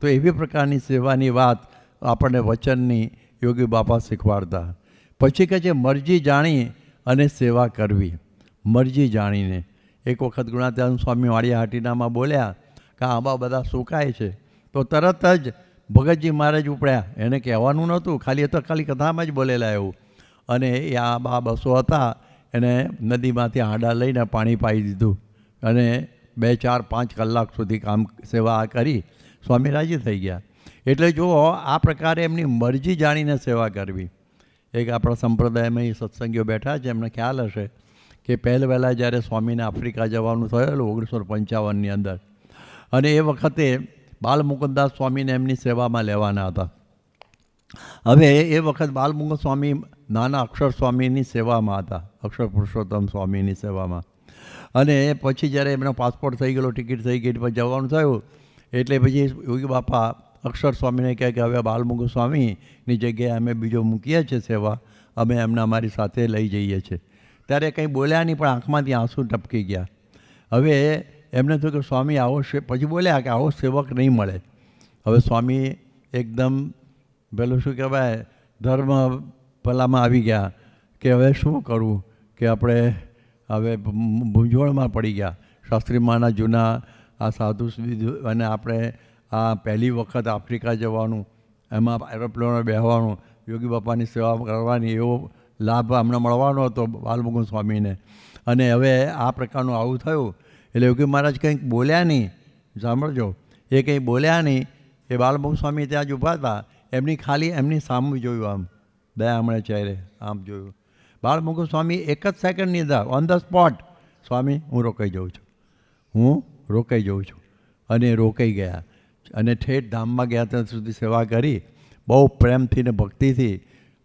તો એવી પ્રકારની સેવાની વાત આપણને વચનની યોગી બાપા શીખવાડતા. પછી કહે છે મરજી જાણી અને સેવા કરવી. મરજી જાણીને એક વખત ગુણાતીતાનંદ સ્વામી વાડિયા હાટીનામાં બોલ્યા કે આંબા બધા સુકાય છે, તો તરત જ ભગતજી મહારાજ ઉપડ્યા. એને કહેવાનું નહોતું, ખાલી એ તો ખાલી કથામાં જ બોલેલા એવું. અને એ આંબા 200 હતા, એને નદીમાંથી હાંડા લઈને પાણી પાઈ દીધું અને 2, 4, 5 કલાક સુધી કામ સેવા કરી સ્વામી રાજી થઈ ગયા. એટલે જુઓ, આ પ્રકારે એમની મરજી જાણીને સેવા કરવી. એક આપણા સંપ્રદાયમાં એ સત્સંગીઓ બેઠા છે, એમને ખ્યાલ હશે કે પહેલાં જ્યારે સ્વામીને આફ્રિકા જવાનું થયેલું 1955ની અંદર, અને એ વખતે બાલમુકુદાસ સ્વામીને એમની સેવામાં લેવાના હતા. હવે એ વખત બાલમુકુંદ સ્વામી નાના અક્ષર સ્વામીની સેવામાં હતા, અક્ષર પુરુષોત્તમ સ્વામીની સેવામાં. અને પછી જ્યારે એમનો પાસપોર્ટ થઈ ગયેલો, ટિકિટ થઈ ગઈ, પછી જવાનું થયું, એટલે પછી યોગી બાપા અક્ષર સ્વામીને કહે કે હવે બાલમુકુંદ સ્વામીની જગ્યાએ અમે બીજો મૂકીએ છીએ સેવા, અમે એમને અમારી સાથે લઈ જઈએ છીએ. ત્યારે કંઈ બોલ્યા નહીં, પણ આંખમાંથી આંસુ ટપકી ગયા. હવે એમને થયું કે સ્વામી આવો પછી બોલ્યા કે આવો સેવક નહીં મળે. હવે સ્વામી એકદમ પેલું શું કહેવાય, ધર્મ ભલામાં આવી ગયા કે હવે શું કરવું, કે આપણે હવે મૂંઝવણમાં પડી ગયા. શાસ્ત્રીમાના જૂના આ સાધુ, અને આપણે આ પહેલી વખત આફ્રિકા જવાનું, એમાં એરોપ્લેનમાં બેસવાનું, યોગી બાપાની સેવા કરવાની, એવો લાભ અમને મળવાનો હતો બાલમુકુંદ સ્વામીને. અને હવે આ પ્રકારનું આવું થયું એટલે યોગી મહારાજ કંઈક બોલ્યા નહીં. સાંભળજો, એ કંઈ બોલ્યા નહીં. એ બાલમુકુંદ સ્વામી ત્યાં જ ઊભા હતા, એમની સામે જોયું, આમ દયામણે ચહેરે આમ જોયું. બાલમુકુંદ સ્વામી એક જ સેકન્ડની અંદર ઓન ધ સ્પોટ, સ્વામી હું રોકાઈ જાઉં છું, હું રોકાઈ જાઉં છું. અને રોકાઈ ગયા અને ઠેઠ ધામમાં ગયા ત્યાં સુધી સેવા કરી. બહુ પ્રેમથી ને ભક્તિથી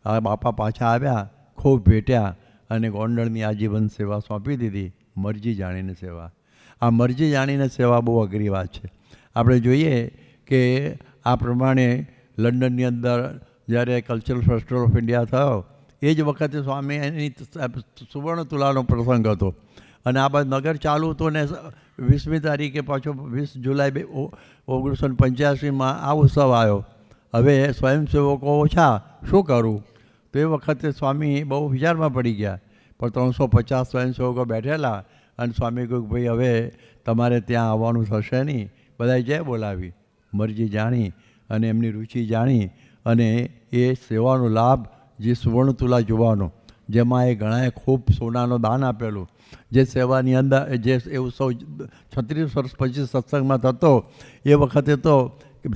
આ બાપા પાછા આવ્યા, ખૂબ ભેટ્યા અને ગોંડલની આજીવન સેવા સોંપી દીધી. મરજી જાણીને સેવા. આ મરજી જાણીને સેવા બહુ અઘરી વાત છે. આપણે જોઈએ કે આ પ્રમાણે લંડનની અંદર જ્યારે કલ્ચરલ ફેસ્ટિવલ ઓફ ઇન્ડિયા થયો, એ જ વખતે સ્વામી એની સુવર્ણ તુલાનો પ્રસંગ હતો. અને આ બાદ નગર ચાલુ હતું ને 20મી તારીખે પાછો 20 જુલાઈ 1985માં આ ઉત્સવ આવ્યો. હવે સ્વયંસેવકો ઓછા, શું કરું? તો એ વખતે સ્વામી બહુ વિચારમાં પડી ગયા. પણ 350 સ્વયંસેવકો બેઠેલા, અને સ્વામી કહ્યું ભાઈ હવે તમારે ત્યાં આવવાનું થશે નહીં. બધાએ જય બોલાવી, મરજી જાણી અને એમની રુચિ જાણી, અને એ સેવાનો લાભ જે સુવર્ણ તુલા જોવાનો, જેમાં એ ઘણાએ ખૂબ સોનાનું દાન આપેલું, જે સેવાની અંદર જે એ ઉત્સવ 36 વર્ષ પછી સત્સંગમાં થતો, એ વખતે તો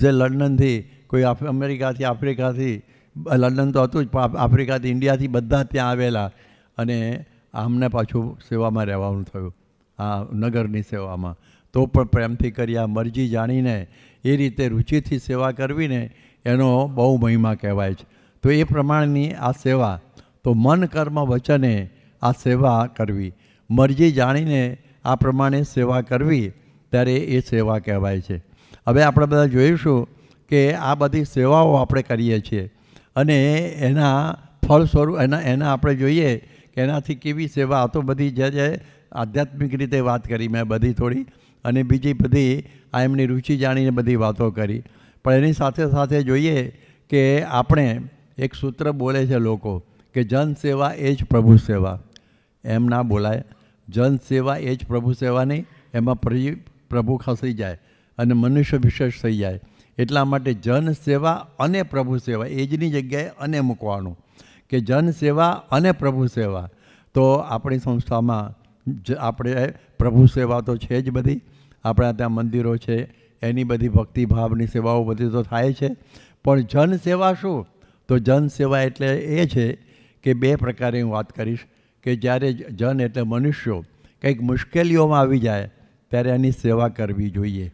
જે લંડનથી, કોઈ અમેરિકાથી, આફ્રિકાથી, લંડન તો હતું જ, આફ્રિકાથી, ઇન્ડિયાથી બધા ત્યાં આવેલા. અને આમને પાછું સેવામાં રહેવાનું થયું, આ નગરની સેવામાં. તો પણ પ્રેમથી કરી, આ મરજી જાણીને એ રીતે રુચિથી સેવા કરવીને એનો બહુ મહિમા કહેવાય છે. તો એ પ્રમાણેની આ સેવા, તો મન કર્મ વચને આ સેવા કરવી, મરજી જાણીને આ પ્રમાણે સેવા કરવી, ત્યારે એ સેવા કહેવાય છે. હવે આપણે બધા જોઈશું કે આ બધી સેવાઓ આપણે કરીએ છીએ, અને એના ફળ સ્વરૂપ એના આપણે જોઈએ કે એનાથી કેવી સેવા. આ તો બધી જે આધ્યાત્મિક રીતે વાત કરી મેં બધી થોડી, અને બીજી બધી આ એમની રુચિ જાણીને બધી વાતો કરી. પણ એની સાથે સાથે જોઈએ કે આપણે એક સૂત્ર બોલે છે લોકો કે જન સેવા એ જ પ્રભુ સેવા. એમ ના બોલાય. જન સેવા એ જ પ્રભુ સેવા નહીં, એમાં પ્રભુ ખસી જાય અને મનુષ્ય વિશેષ થઈ જાય. એટલા માટે જન સેવા અને પ્રભુ સેવા, એ જની જગ્યાએ અને મૂકવાનું, કે જન સેવા અને પ્રભુ સેવા. તો આપણી સંસ્થામાં આપણે પ્રભુ સેવા તો છે જ બધી, આપણા ત્યાં મંદિરો છે, એની બધી ભક્તિભાવની સેવાઓ બધી તો થાય છે. પણ જન સેવા શું? તો જન સેવા એટલે એ છે કે બે પ્રકારે હું વાત કરીશ, કે જ્યારે જન એટલે મનુષ્યો કંઈક મુશ્કેલીઓમાં આવી જાય ત્યારે એની સેવા કરવી જોઈએ.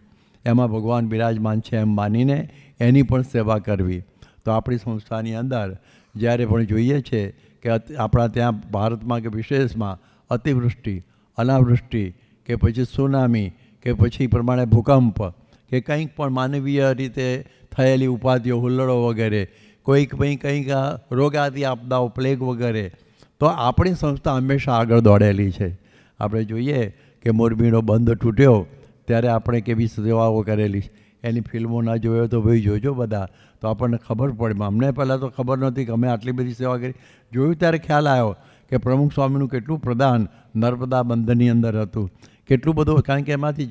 એમાં ભગવાન બિરાજમાન છે એમ માનીને એની પણ સેવા કરવી. તો આપણી સંસ્થાની અંદર જ્યારે પણ જોઈએ છે કે આપણા ત્યાં ભારતમાં કે વિશેષમાં અતિવૃષ્ટિ, અનાવૃષ્ટિ, કે પછી સુનામી, કે પછી પ્રમાણે ભૂકંપ, કે કંઈક પણ માનવીય રીતે થયેલી ઉપાધિઓ, હુલ્લડો વગેરે, કંઈક રોગાદી આપદાઓ, પ્લેગ વગેરે, તો આપણી સંસ્થા હંમેશા આગળ દોડેલી છે. આપણે જોઈએ કે મોરબીનો બંધ તૂટ્યો ત્યારે આપણે કેવી સેવાઓ કરેલી, એની ફિલ્મો ના જોયો તો ભાઈ જોજો બધા, તો આપણને ખબર પડે. અમને પહેલાં તો ખબર નહોતી કે અમે આટલી બધી સેવા કરી. જોયું ત્યારે ખ્યાલ આવ્યો કે પ્રમુખ સ્વામીનું કેટલું પ્રદાન નર્મદા બંધની અંદર હતું, કેટલું બધું, કારણ કે એમાંથી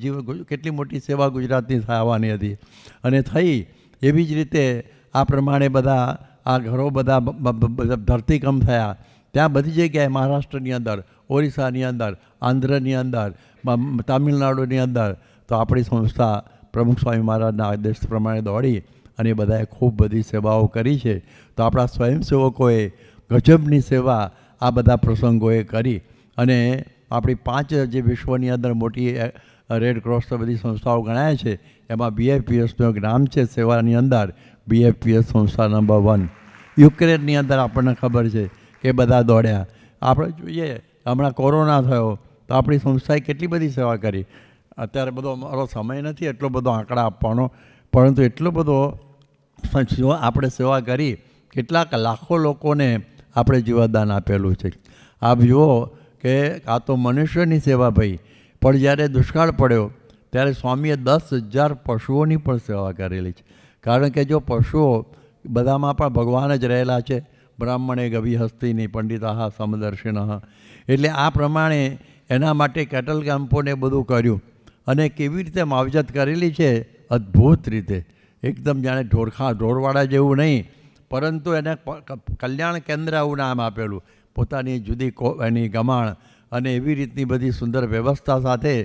કેટલી મોટી સેવા ગુજરાતની થવાની હતી અને થઈ. એવી જ રીતે આ પ્રમાણે બધા આ ઘરો બધા ધરતીકંપ થયા, ત્યાં બધી જગ્યાએ મહારાષ્ટ્રની અંદર, ઓરિસ્સાની અંદર, આંધ્રની અંદર, તામિલનાડુની અંદર, તો આપણી સંસ્થા પ્રમુખ સ્વામી મહારાજના આદેશ પ્રમાણે દોડી અને એ બધાએ ખૂબ બધી સેવાઓ કરી છે. તો આપણા સ્વયંસેવકોએ ગજબની સેવા આ બધા પ્રસંગોએ કરી. અને આપણી 5 જે વિશ્વની અંદર મોટી રેડ ક્રોસ બધી સંસ્થાઓ ગણાય છે, એમાં BIPSનું એક નામ છે સેવાની અંદર, BIPS સંસ્થા નંબર 1. યુક્રેનની અંદર આપણને ખબર છે કે બધા દોડ્યા. આપણે જોઈએ હમણાં કોરોના થયો તો આપણી સંસ્થાએ કેટલી બધી સેવા કરી. અત્યારે બધો મારો સમય નથી એટલો બધો આંકડા આપવાનો, પરંતુ એટલો બધો આપણે સેવા કરી, કેટલાક લાખો લોકોને આપણે જીવતદાન આપેલું છે. આપ જુઓ કે આ તો મનુષ્યની સેવા ભાઈ, પણ જ્યારે દુષ્કાળ પડ્યો ત્યારે સ્વામીએ 10,000 પશુઓની પણ સેવા કરેલી છે. કારણ કે જો પશુઓ બધામાં પણ ભગવાન જ રહેલા છે. બ્રાહ્મણે ગવી હસ્તીની પંડિતા સમદર્શિન. એટલે આ પ્રમાણે એના માટે કેટલ કેમ્પોને બધું કર્યું અને કેવી રીતે માવજત કરેલી છે અદ્ભુત રીતે, એકદમ જાણે ઢોરવાડા જેવું નહીં, પરંતુ એને કલ્યાણ કેન્દ્ર એવું નામ આપેલું. પોતાની જુદી એની ગમાણ અને એવી રીતની બધી સુંદર વ્યવસ્થા સાથે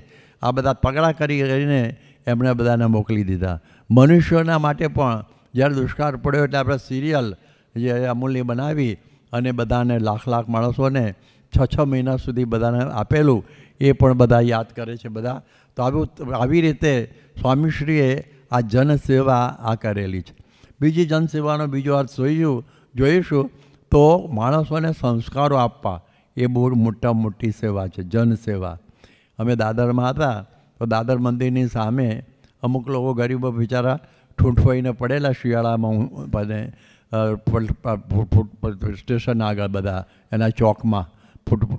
આ બધા પગલાં કરીને એમણે બધાને મોકલી દીધા. મનુષ્યોના માટે પણ જ્યારે દુષ્કાળ પડ્યો એટલે આપણે સિરિયલ જે અમૂલ્ય બનાવી અને બધાને લાખ માણસોને 6 મહિના સુધી બધાને આપેલું, એ પણ બધા યાદ કરે છે બધા. તો આવી રીતે સ્વામીશ્રીએ આ જનસેવા આ કરેલી છે. બીજી જનસેવાનો બીજો અર્થ જોઈશું તો માણસોને સંસ્કારો આપવા, એ બહુ મોટી સેવા છે, જનસેવા. અમે દાદરમાં હતા તો દાદર મંદિરની સામે અમુક લોકો ગરીબો બિચારા ઠૂંઠવાઈને પડેલા શિયાળામાં સ્ટેશન આગળ બધા એના ચોકમાં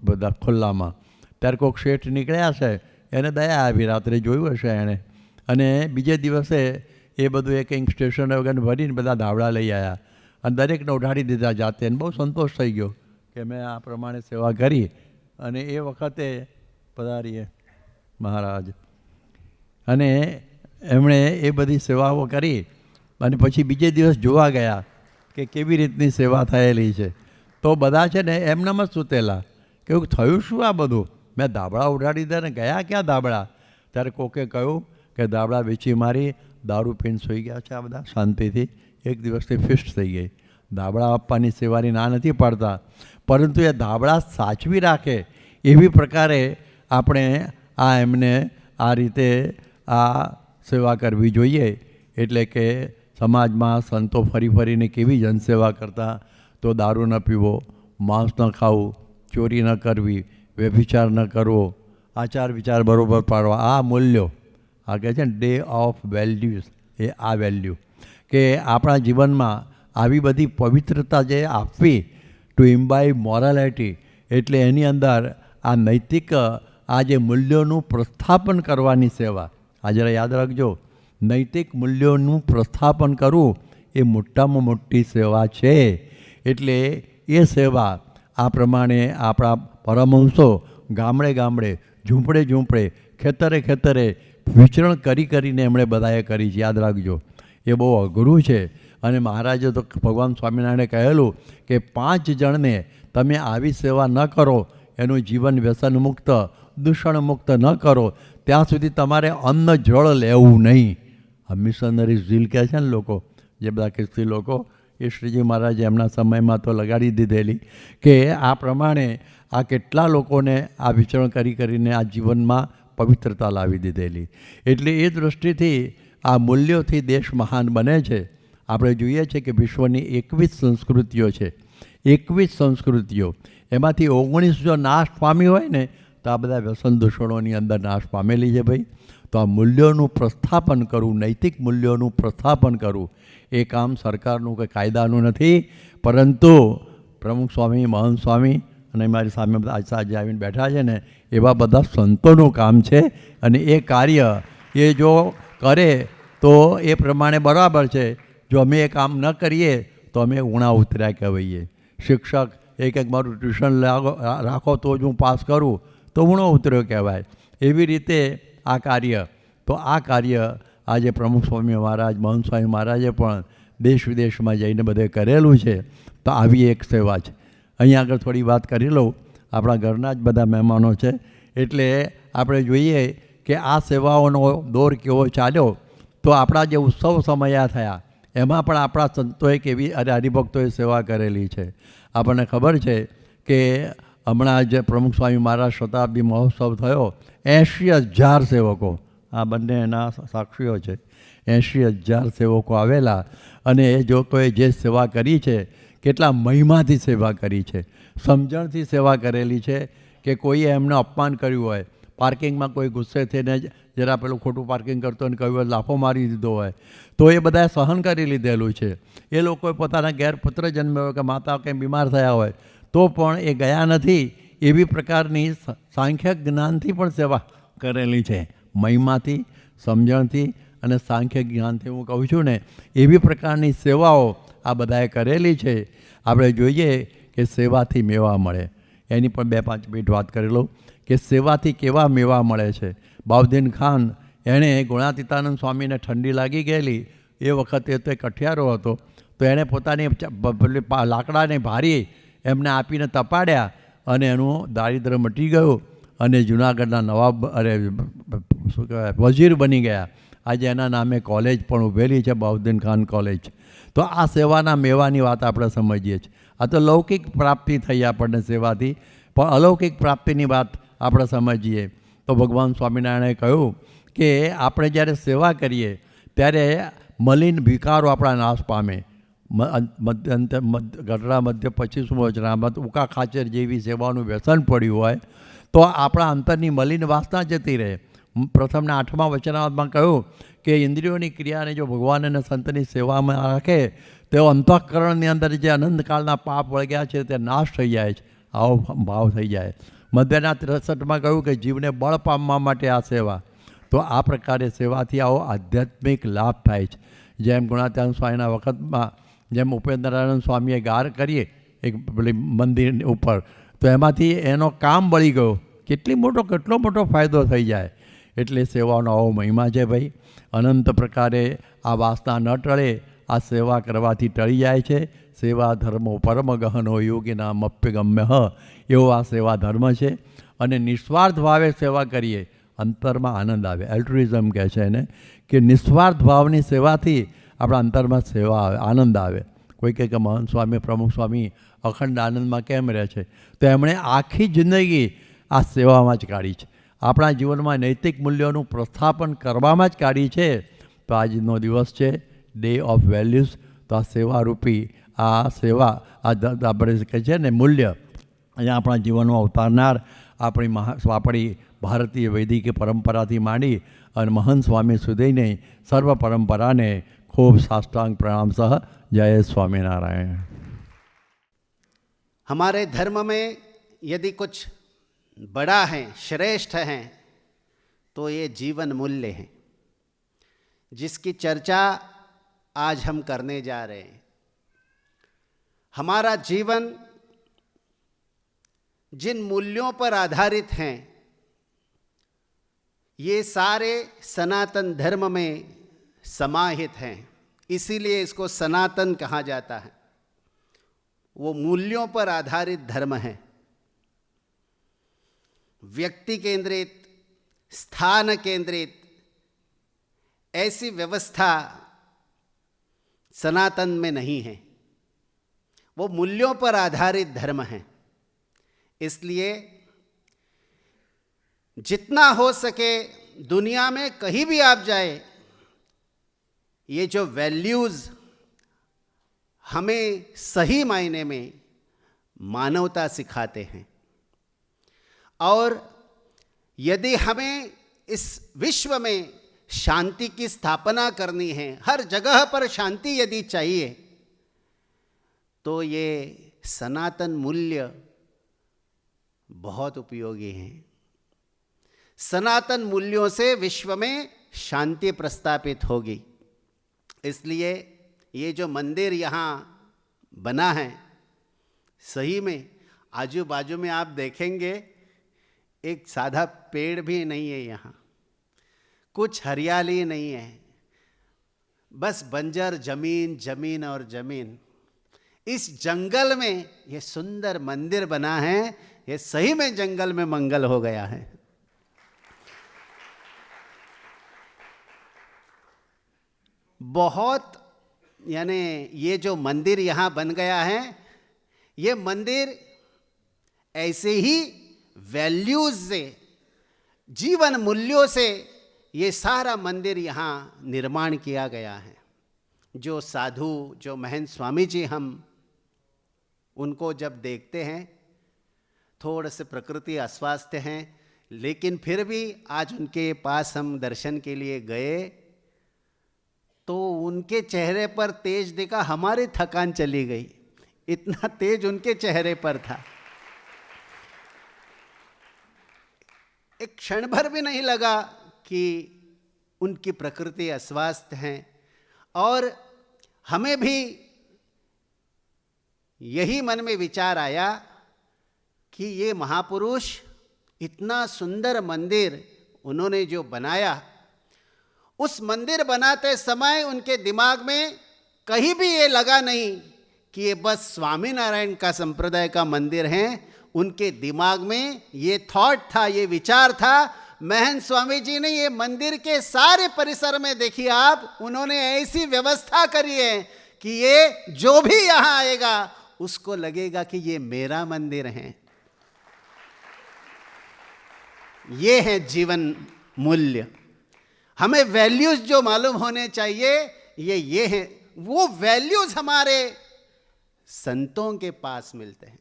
બધા ખુલ્લામાં. ત્યારે કોઈક શેઠ નીકળ્યા છે, એને દયા આવી, રાત્રે જોયું હશે એણે, અને બીજે દિવસે એ બધું એ કંઈક સ્ટેશન વગર ભરીને બધા ધાબળા લઈ આવ્યા અને દરેકને ઉઠાડી દીધા જાતે. એને બહુ સંતોષ થઈ ગયો કે મેં આ પ્રમાણે સેવા કરી. અને એ વખતે પધારીએ મહારાજ, અને એમણે એ બધી સેવાઓ કરી અને પછી બીજે દિવસ જોવા ગયા કે કેવી રીતની સેવા થયેલી છે. તો બધા છે ને એમનામ જ સૂતેલા કે થયું શું આ બધું, મેં ધાબળા ઉડાડી દીધા ને ગયા ક્યાં ધાબળા. ત્યારે કોકે કહ્યું કે ધાબળા વેચી મારી, દારૂ પીને સૂઈ ગયા છે આ બધા શાંતિથી, એક દિવસથી ફિસ્ટ થઈ ગઈ. ધાબળા આપવાની સેવાની ના નથી પાડતા, પરંતુ એ ધાબળા સાચવી રાખે એવી પ્રકારે આપણે એમને આ રીતે આ સેવા કરવી જોઈએ. એટલે કે સમાજમાં સંતો ફરીને કેવી જનસેવા કરતા, તો દારૂ ન પીવો, માંસ ન ખાવું, ચોરી ન કરવી, વ્યભિચાર ન કરવો, આચાર વિચાર બરોબર પાડવા, આ મૂલ્યો આ કહે છે ને ડે ઓફ વેલ્યુઝ, એ આ વેલ્યુ કે આપણા જીવનમાં આવી બધી પવિત્રતા જે આપવી, ટુ ઇમ્બાઇબ મોરાલિટી, એટલે એની અંદર આ નૈતિક આ જે મૂલ્યોનું પ્રસ્થાપન કરવાની સેવા. આ જરા યાદ રાખજો, નૈતિક મૂલ્યોનું પ્રસ્થાપન કરવું એ મોટામાં મોટી સેવા છે. એટલે એ સેવા આ પ્રમાણે આપણા પરમહંસો ગામડે ઝૂંપડે ખેતરે વિચરણ કરીને એમણે બધાએ કરી છે. યાદ રાખજો, એ બહુ અઘરું છે. અને મહારાજે તો ભગવાન સ્વામિનારાયણે કહેલું કે 5 જણને તમે આવી સેવા ન કરો, એનું જીવન વ્યસન મુક્ત દૂષણ મુક્ત ન કરો, ત્યાં સુધી તમારે અન્ન જળ લેવું નહીં. આ મિશનરી ઝીલ કહે છે ને લોકો, જે બધા ખ્રિસ્તી લોકો, એ શ્રીજી મહારાજે એમના સમયમાં તો લગાડી દીધેલી કે આ પ્રમાણે આ કેટલા લોકોને આ વિચરણ કરીને આ જીવનમાં પવિત્રતા લાવી દીધેલી. એટલે એ દૃષ્ટિથી આ મૂલ્યોથી દેશ મહાન બને છે. આપણે જોઈએ છીએ કે વિશ્વની 21 સંસ્કૃતિઓ છે. 21 સંસ્કૃતિઓ, એમાંથી 19 જો નાશ પામી હોય ને તો આ બધા વ્યસન દૂષણોની અંદર નાશ પામેલી છે ભાઈ. તો આ મૂલ્યોનું પ્રસ્થાપન કરવું, નૈતિક મૂલ્યોનું પ્રસ્થાપન કરવું, એ કામ સરકારનું કે કાયદાનું નથી, પરંતુ પ્રમુખ સ્વામી, મહંત સ્વામી અને મારી સામે બધા આજે આવીને બેઠા છે ને, એવા બધા સંતોનું કામ છે. અને એ કાર્ય એ જો કરે તો એ પ્રમાણે બરાબર છે. જો અમે એ કામ ન કરીએ તો અમે ઉણા ઉતર્યા કહેવાઈએ. શિક્ષક એક મારું ટ્યુશન રાખો તો જ હું પાસ કરું તો ઉણો ઉતર્યો કહેવાય. એવી રીતે આ કાર્ય, તો આ કાર્ય આજે પ્રમુખ સ્વામી મહારાજ, મહંત સ્વામી મહારાજે પણ દેશ વિદેશમાં જઈને બધે કરેલું છે. તો આવી એક સેવા છે. અહીંયા આગળ થોડી વાત કરી લઉં, આપણા ઘરના જ બધા મહેમાનો છે, એટલે આપણે જોઈએ કે આ સેવાઓનો દોર કેવો ચાલ્યો. તો આપણા જે ઉત્સવ સમયા થયા એમાં પણ આપણા સંતોએ કેવી અને હરિભક્તોએ સેવા કરેલી છે. આપણને ખબર છે કે હમણાં જે પ્રમુખ સ્વામી મહારાજ શતાબ્દી મહોત્સવ થયો, 80,000 સેવકો, આ બંને એના સાક્ષીઓ છે, 80,000 સેવકો આવેલા અને એ લોકોએ જે સેવા કરી છે, કેટલા મહિમાથી સેવા કરી છે, સમજણથી સેવા કરેલી છે કે કોઈએ એમને અપમાન કર્યું હોય, પાર્કિંગમાં કોઈ ગુસ્સે થઈને જરા પેલું ખોટું પાર્કિંગ કરતો હોય ને કહ્યું હોય લાફો મારી દીધો હોય તો એ બધાએ સહન કરી લીધેલું છે. એ લોકોએ પોતાના ઘેર પુત્ર જન્મ્યો હોય કે માતા કંઈ બીમાર થયા હોય તો પણ એ ગયા નથી. એવી પ્રકારની સાંખ્ય જ્ઞાનથી પણ સેવા કરેલી છે, મહિમાથી, સમજણથી અને સાંખ્ય જ્ઞાનથી. હું કહું છું ને એવી પ્રકારની સેવાઓ આ બધાએ કરેલી છે. આપણે જોઈએ કે સેવાથી મેવા મળે, એની પણ 2-5 મિનિટ વાત કરી લઉં કે સેવાથી કેવા મેવા મળે છે. બાઉદ્દીન ખાન એણે ગુણાતીતાનંદ સ્વામીને ઠંડી લાગી ગયેલી, એ વખતે તો એક કઠિયારો હતો, તો એણે પોતાની લાકડાને ભારી એમને આપીને તપાડ્યા અને એનું દારિદ્ર્ય મટી ગયું અને જૂનાગઢના નવાબ શું કહેવાય વઝીર બની ગયા. આજે એના નામે કોલેજ પણ ઊભેલી છે, બાઉદ્દીન ખાન કોલેજ. તો આ સેવાના મેવાની વાત આપણે સમજીએ છીએ. આ તો લૌકિક પ્રાપ્તિ થઈ આપણને સેવાથી, પણ અલૌકિક પ્રાપ્તિની વાત આપણે સમજીએ તો ભગવાન સ્વામિનારાયણે કહ્યું કે આપણે જ્યારે સેવા કરીએ ત્યારે મલિન વિકારો આપણા નાશ પામે. ગઢડા મધ્ય 25મું વચનામૃત, ઉકા ખાચર જેવી સેવાનું વ્યસન પડ્યું હોય તો આપણા અંતરની મલિન વાસના જતી રહે. પ્રથમને 8મા વચનામૃતમાં કહ્યું કે ઇન્દ્રિયોની ક્રિયાને જો ભગવાન અને સંતની સેવામાં રાખે તો અંતઃકરણની અંદર જે અનંતકાળના પાપ વળગ્યા છે તે નાશ થઈ જાય છે, આવો ભાવ થઈ જાય. મધ્યના 63માં કહ્યું કે જીવને બળ પામવા માટે આ સેવા. તો આ પ્રકારે સેવાથી આવો આધ્યાત્મિક લાભ થાય છે. જેમ ગુણાતીતાનંદ સ્વામીના વખતમાં જેમ ઉપેન્દ્રાનંદ સ્વામીએ ગાર કરીએ એક પેલી મંદિર ઉપર, તો એમાંથી એનો કામ બળી ગયો, કેટલો મોટો ફાયદો થઈ જાય. એટલે સેવાનો આવો મહિમા છે ભાઈ. અનંત પ્રકારે આ વાસના ન ટળે, આ સેવા કરવાથી ટળી જાય છે. સેવા ધર્મો પરમ ગહનો યોગીના મપ્ય ગમ્ય એવો આ સેવા ધર્મ છે. અને નિસ્વાર્થ ભાવે સેવા કરીએ, અંતરમાં આનંદ આવે. એલ્ટ્રુઇઝમ કહે છે એને, કે નિસ્વાર્થ ભાવની સેવાથી આપણા અંતરમાં સેવા આવે, આનંદ આવે. કોઈ કહે કે મહંત સ્વામી, પ્રમુખ સ્વામી અખંડ આનંદમાં કેમ રહે છે? તો એમણે આખી જિંદગી આ સેવામાં જ કાઢી છે. આપણા જીવનમાં નૈતિક મૂલ્યોનું પ્રસ્થાપન કરવામાં જ કાઢી છે. તો આજનો દિવસ છે ડે ઓફ વેલ્યુઝ. તો આ સેવારૂપી આ સેવા, આ આપણે કહે છે ને મૂલ્ય, અહીંયા આપણા જીવનમાં ઉતારનાર આપણી ભારતીય વૈદિક પરંપરાથી માંડી અને મહંત સ્વામી સુધીની સર્વ પરંપરાને ખૂબ સાષ્ટાંગ પ્રણામ સહ. जय स्वामीनारायण. हमारे धर्म में यदि कुछ बड़ा है, श्रेष्ठ है, तो ये जीवन मूल्य हैं, जिसकी चर्चा आज हम करने जा रहे हैं. हमारा जीवन जिन मूल्यों पर आधारित हैं, ये सारे सनातन धर्म में समाहित हैं. इसीलिए इसको सनातन कहा जाता है. वो मूल्यों पर आधारित धर्म है. व्यक्ति केंद्रित, स्थान केंद्रित ऐसी व्यवस्था सनातन में नहीं है. वो मूल्यों पर आधारित धर्म है. इसलिए जितना हो सके दुनिया में कहीं भी आप जाए, ये जो वैल्यूज़ हमें सही मायने में मानवता सिखाते हैं, और यदि हमें इस विश्व में शांति की स्थापना करनी है, हर जगह पर शांति यदि चाहिए, तो ये सनातन मूल्य बहुत उपयोगी हैं. सनातन मूल्यों से विश्व में शांति प्रस्थापित होगी. इसलिए ये जो मंदिर यहाँ बना है, सही में आजू बाजू में आप देखेंगे एक साधा पेड़ भी नहीं है यहाँ, कुछ हरियाली नहीं है, बस बंजर जमीन जमीन और जमीन. इस जंगल में ये सुंदर मंदिर बना है. ये सही में जंगल में मंगल हो गया है. बहुत यानी ये जो मंदिर यहाँ बन गया है, ये मंदिर ऐसे ही वैल्यूज से, जीवन मूल्यों से ये सारा मंदिर यहाँ निर्माण किया गया है। जो साधु, जो महंत स्वामी जी, हम उनको जब देखते हैं, थोड़े से प्रकृति अस्वास्थ्य हैं, लेकिन फिर भी आज उनके पास हम दर्शन के लिए गए तो उनके चेहरे पर तेज देखा, हमारी थकान चली गई, इतना तेज उनके चेहरे पर था। एक क्षण भर भी नहीं लगा कि उनकी प्रकृति अस्वस्थ है। और हमें भी यही मन में विचार आया कि ये महापुरुष इतना सुंदर मंदिर उन्होंने जो बनाया, उस मंदिर बनाते समय उनके दिमाग में कहीं भी ये लगा नहीं कि ये बस स्वामीनारायण का संप्रदाय का मंदिर है। उनके दिमाग में ये थॉट था, ये विचार था। महंत स्वामी जी ने ये मंदिर के सारे परिसर में देखिए आप, उन्होंने ऐसी व्यवस्था करी है कि ये जो भी यहाँ आएगा उसको लगेगा कि ये मेरा मंदिर है। ये है जीवन मूल्य। हमें वैल्यूज जो मालूम होने चाहिए, ये है। वो वैल्यूज हमारे संतों के पास मिलते हैं।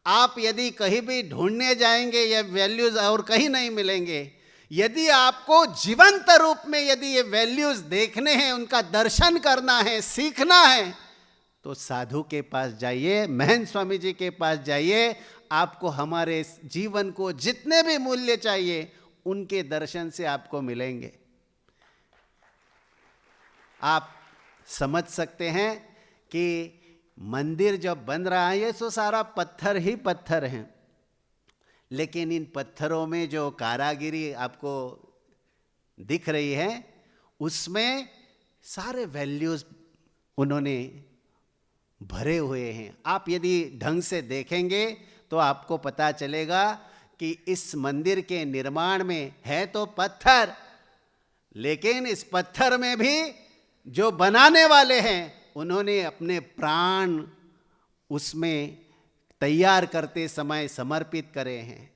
आप यदि कहीं भी ढूंढने जाएंगे ये वैल्यूज और कहीं नहीं मिलेंगे। यदि आपको जीवंत रूप में यदि ये वैल्यूज देखने हैं, उनका दर्शन करना है, सीखना है, तो साधु के पास जाइए, महंत स्वामी जी के पास जाइए। आपको हमारे जीवन को जितने भी मूल्य चाहिए उनके दर्शन से आपको मिलेंगे। आप समझ सकते हैं कि मंदिर जब बन रहा है, ये तो सारा पत्थर ही पत्थर हैं, लेकिन इन पत्थरों में जो कारागिरी आपको दिख रही है, उसमें सारे वैल्यूज उन्होंने भरे हुए हैं। आप यदि ढंग से देखेंगे तो आपको पता चलेगा कि इस मंदिर के निर्माण में है तो पत्थर, लेकिन इस पत्थर में भी जो बनाने वाले हैं उन्होंने अपने प्राण उसमें तैयार करते समय समर्पित करे हैं।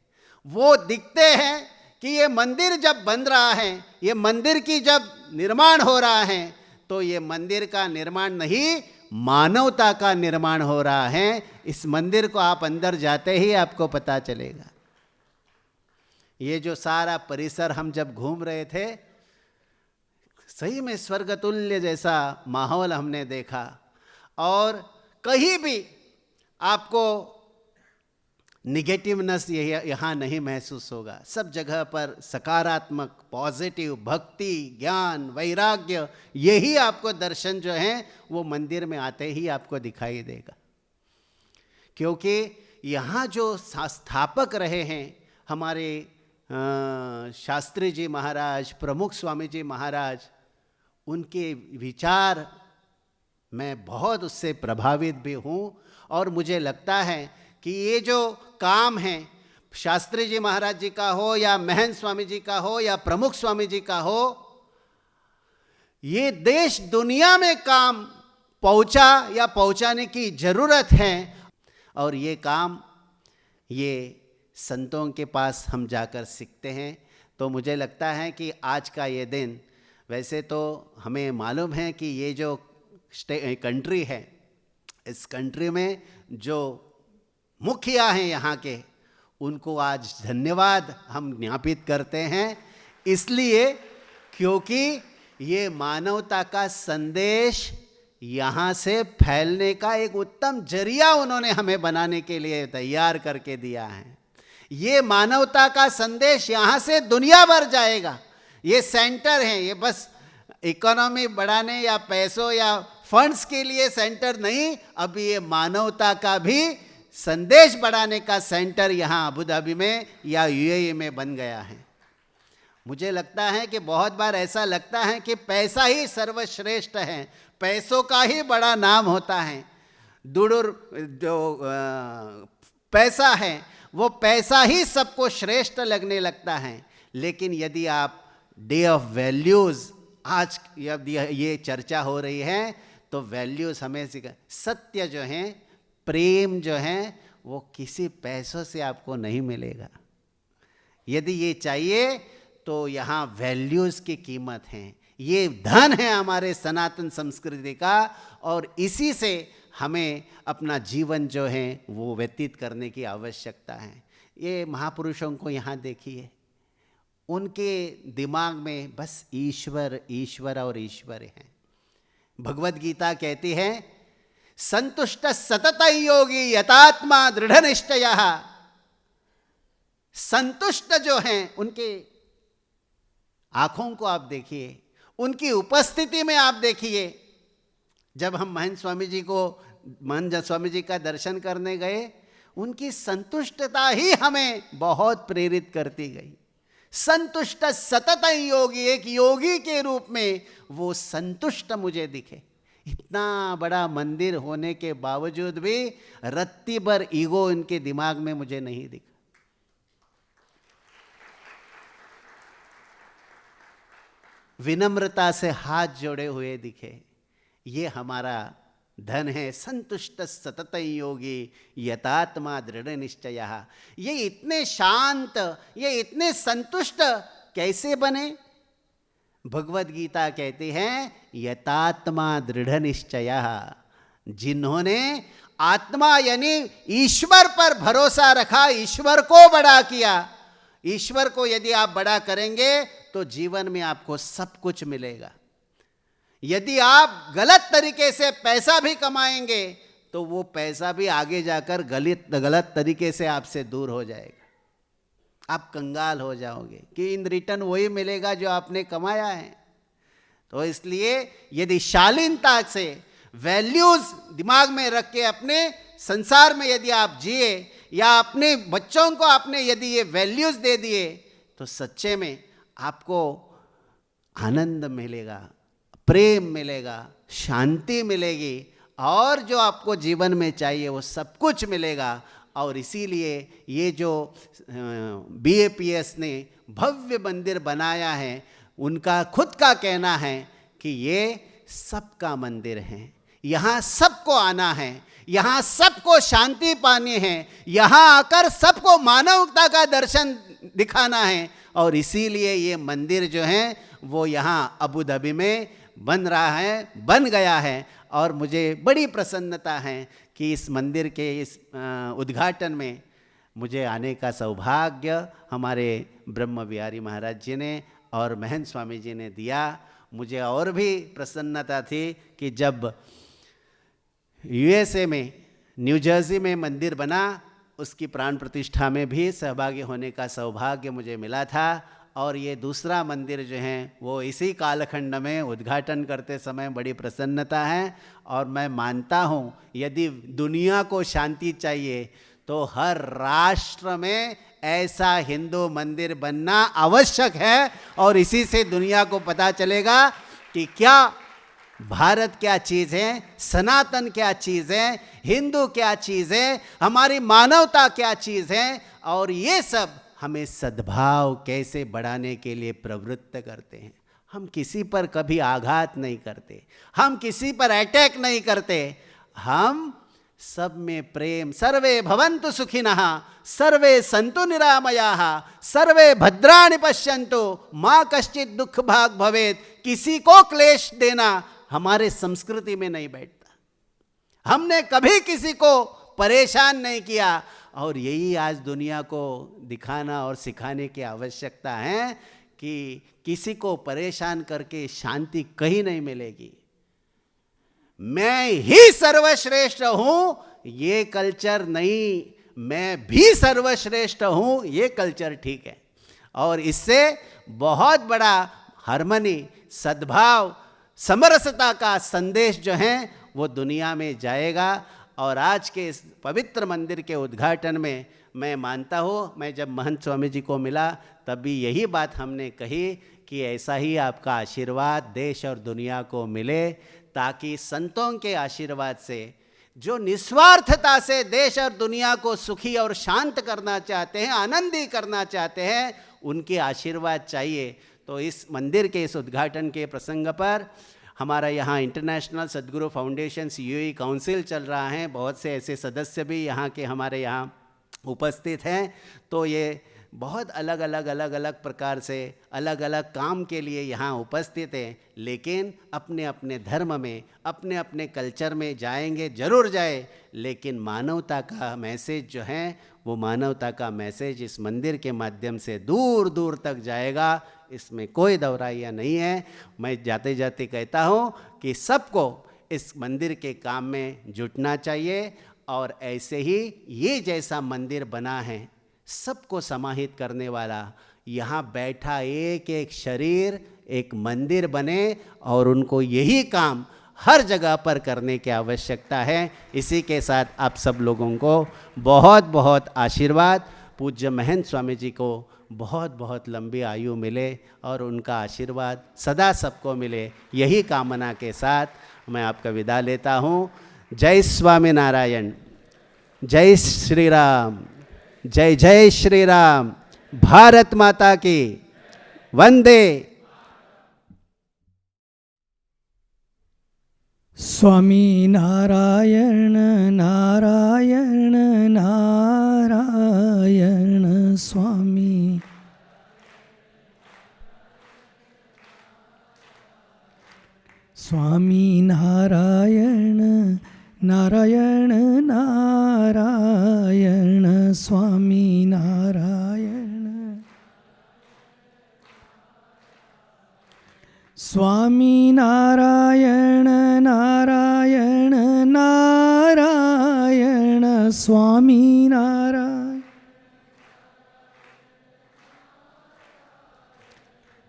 वो दिखते हैं कि ये मंदिर जब बन रहा है, ये मंदिर की जब निर्माण हो रहा है, तो ये मंदिर का निर्माण नहीं, मानवता का निर्माण हो रहा है। इस मंदिर को आप अंदर जाते ही आपको पता चलेगा। ये जो सारा परिसर हम जब घूम रहे थे, सही में स्वर्गतुल्य जैसा माहौल हमने देखा। और कहीं भी आपको निगेटिवनेस यहाँ नहीं महसूस होगा। सब जगह पर सकारात्मक, पॉजिटिव, भक्ति, ज्ञान, वैराग्य, यही आपको दर्शन जो है वो मंदिर में आते ही आपको दिखाई देगा। क्योंकि यहाँ जो स्थापक रहे हैं हमारे शास्त्री जी महाराज, प्रमुख स्वामी जी महाराज, उनके विचार मैं बहुत उससे प्रभावित भी हूँ। और मुझे लगता है कि ये जो काम है, शास्त्री जी महाराज जी का हो या महंत स्वामी जी का हो या प्रमुख स्वामी जी का हो, ये देश दुनिया में काम पहुँचा या पहुँचाने की ज़रूरत है। और ये काम ये संतों के पास हम जाकर सीखते हैं। तो मुझे लगता है कि आज का ये दिन, वैसे तो हमें मालूम है कि ये जो कंट्री है, इस कंट्री में जो मुखिया हैं यहाँ के, उनको आज धन्यवाद हम ज्ञापित करते हैं। इसलिए क्योंकि ये मानवता का संदेश यहाँ से फैलने का एक उत्तम जरिया उन्होंने हमें बनाने के लिए तैयार करके दिया है। ये मानवता का संदेश यहाँ से दुनिया भर जाएगा। ये सेंटर है, ये बस इकोनॉमी बढ़ाने या पैसों या फंड्स के लिए सेंटर नहीं, अभी ये मानवता का भी संदेश बढ़ाने का सेंटर यहाँ अबू धाबी में या यूएई में बन गया है। मुझे लगता है कि बहुत बार ऐसा लगता है कि पैसा ही सर्वश्रेष्ठ है, पैसों का ही बड़ा नाम होता है। दुडुर जो पैसा है वो पैसा ही सबको श्रेष्ठ लगने लगता है। लेकिन यदि आप डे ऑफ वैल्यूज़, आज यदि ये चर्चा हो रही है, तो वैल्यूज हमें सिखा। सत्य जो है, प्रेम जो है, वो किसी पैसों से आपको नहीं मिलेगा। यदि ये चाहिए तो यहाँ वैल्यूज की कीमत है। ये धन है हमारे सनातन संस्कृति का, और इसी से हमें अपना जीवन जो है वो व्यतीत करने की आवश्यकता है। ये महापुरुषों को यहाँ देखिए, उनके दिमाग में बस ईश्वर ईश्वर और ईश्वर है। भगवद गीता कहती है, संतुष्ट सतत योगी यतात्मा दृढ़ निश्चयः। संतुष्ट जो हैं, उनके आंखों को आप देखिए, उनकी उपस्थिति में आप देखिए। जब हम महंत स्वामी जी का दर्शन करने गए, उनकी संतुष्टता ही हमें बहुत प्रेरित करती गई। संतुष्ट सतत योगी, एक योगी के रूप में वो संतुष्ट मुझे दिखे। इतना बड़ा मंदिर होने के बावजूद भी रत्ती भर ईगो इनके दिमाग में मुझे नहीं दिखा। विनम्रता से हाथ जोड़े हुए दिखे। ये हमारा धन है। संतुष्ट सतत योगी यतात्मा दृढ़ निश्चयः। ये इतने शांत, ये इतने संतुष्ट कैसे बने? भगवद गीता कहती है, यतात्मा दृढ़ निश्चयः। जिन्होंने आत्मा यानी ईश्वर पर भरोसा रखा, ईश्वर को बड़ा किया। ईश्वर को यदि आप बड़ा करेंगे तो जीवन में आपको सब कुछ मिलेगा। यदि आप गलत तरीके से पैसा भी कमाएंगे तो वो पैसा भी आगे जाकर गलत तरीके से आपसे दूर हो जाएगा। आप कंगाल हो जाओगे कि इन रिटर्न वही मिलेगा जो आपने कमाया है। तो इसलिए यदि शालीनता से वैल्यूज दिमाग में रख के अपने संसार में यदि आप जिए, या अपने बच्चों को आपने यदि ये वैल्यूज दे दिए, तो सच्चे में आपको आनंद मिलेगा, प्रेम मिलेगा, शांति मिलेगी, और जो आपको जीवन में चाहिए वो सब कुछ मिलेगा। और इसीलिए ये जो BAPS ने भव्य मंदिर बनाया है, उनका खुद का कहना है कि ये सबका मंदिर है। यहाँ सबको आना है, यहाँ सबको शांति पानी है, यहाँ आकर सबको मानवता का दर्शन दिखाना है। और इसीलिए ये मंदिर जो है वो यहाँ अबू धाबी में बन रहा है, बन गया है। और मुझे बड़ी प्रसन्नता है कि इस मंदिर के इस उद्घाटन में मुझे आने का सौभाग्य हमारे ब्रह्म विहारी महाराज जी ने और महंत स्वामी जी ने दिया। मुझे और भी प्रसन्नता थी कि जब USA में न्यू जर्सी में मंदिर बना, उसकी प्राण प्रतिष्ठा में भी सहभागी होने का सौभाग्य मुझे मिला था। और ये दूसरा मंदिर जो है वो इसी कालखंड में उद्घाटन करते समय बड़ी प्रसन्नता है। और मैं मानता हूँ यदि दुनिया को शांति चाहिए तो हर राष्ट्र में ऐसा हिंदू मंदिर बनना आवश्यक है। और इसी से दुनिया को पता चलेगा कि क्या भारत क्या चीज़ है, सनातन क्या चीज़ है, हिंदू क्या चीज़ है, हमारी मानवता क्या चीज़ है। और ये सब हमें सद्भाव कैसे बढ़ाने के लिए प्रवृत्त करते हैं। हम किसी पर कभी आघात नहीं करते, हम किसी पर अटैक नहीं करते, हम सब में प्रेम। सर्वे भवन्तु सुखिनः, सर्वे सन्तु निरामयाः, सर्वे भद्राणि पश्यन्तु, माँ कश्चित् दुख भाग भवेत्। किसी को क्लेश देना हमारे संस्कृति में नहीं बैठता। हमने कभी किसी को परेशान नहीं किया। और यही आज दुनिया को दिखाना और सिखाने की आवश्यकता है कि किसी को परेशान करके शांति कहीं नहीं मिलेगी। मैं ही सर्वश्रेष्ठ हूं ये कल्चर नहीं, मैं भी सर्वश्रेष्ठ हूं ये कल्चर ठीक है। और इससे बहुत बड़ा हार्मनी, सद्भाव, समरसता का संदेश जो है वो दुनिया में जाएगा। और आज के इस पवित्र मंदिर के उद्घाटन में मैं मानता हूँ, मैं जब महंत स्वामी जी को मिला तब भी यही बात हमने कही कि ऐसा ही आपका आशीर्वाद देश और दुनिया को मिले, ताकि संतों के आशीर्वाद से जो निस्वार्थता से देश और दुनिया को सुखी और शांत करना चाहते हैं, आनंदी करना चाहते हैं, उनके आशीर्वाद चाहिए। तो इस मंदिर के इस उद्घाटन के प्रसंग पर हमारा यहाँ इंटरनेशनल सद्गुरु फाउंडेशन COE काउंसिल चल रहा है, बहुत से ऐसे सदस्य भी यहाँ के हमारे यहाँ उपस्थित हैं। तो ये बहुत अलग अलग प्रकार से अलग अलग काम के लिए यहाँ उपस्थित हैं, लेकिन अपने अपने धर्म में अपने अपने कल्चर में जाएंगे, जरूर जाए, लेकिन मानवता का मैसेज जो है वो मानवता का मैसेज इस मंदिर के माध्यम से दूर दूर तक जाएगा, इसमें कोई दौराइया नहीं है। मैं जाते जाते कहता हूँ कि सबको इस मंदिर के काम में जुटना चाहिए, और ऐसे ही ये जैसा मंदिर बना है सबको समाहित करने वाला, यहाँ बैठा एक एक शरीर एक मंदिर बने, और उनको यही काम हर जगह पर करने की आवश्यकता है। इसी के साथ आप सब लोगों को बहुत बहुत आशीर्वाद। पूज्य महंत स्वामी जी को बहुत बहुत लंबी आयु मिले और उनका आशीर्वाद सदा सबको मिले, यही कामना के साथ मैं आपका विदा लेता हूँ। जय स्वामी नारायण, जय श्री राम, जय जय श्री राम। भारत माता की वंदे। स्वामी नारायण नारायण नारायण स्वामी। स्वामी नारायण नारायण नारायण स्वामी नारायण। स्वामी नारायण नारायण नारायण स्वामी नारायण।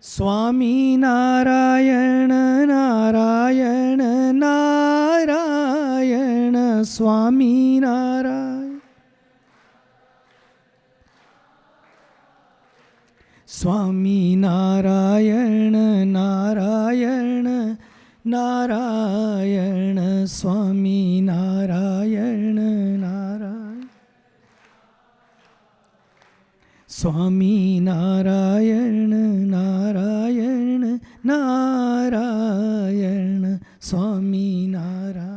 स्वामी नारायण नारायण नारायण स्वामी नारायण। स्वामी नारायण नारायण नारायण स्वामी नारायण नारायण। स्वामी नारायण नारायण नारायण स्वामी नारायण।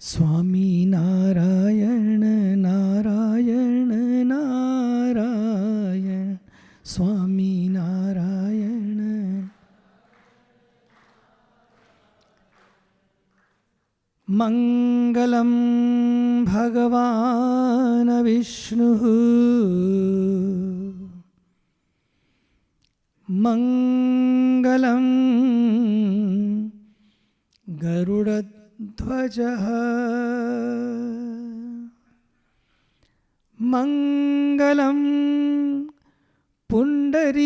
स्वामी नारायण नारायण नारायण स्वामी नारायण। मंगलम भगवान विष्णु मंगलम गरुडध्वजः मंगलम पुंडरीकाक्षो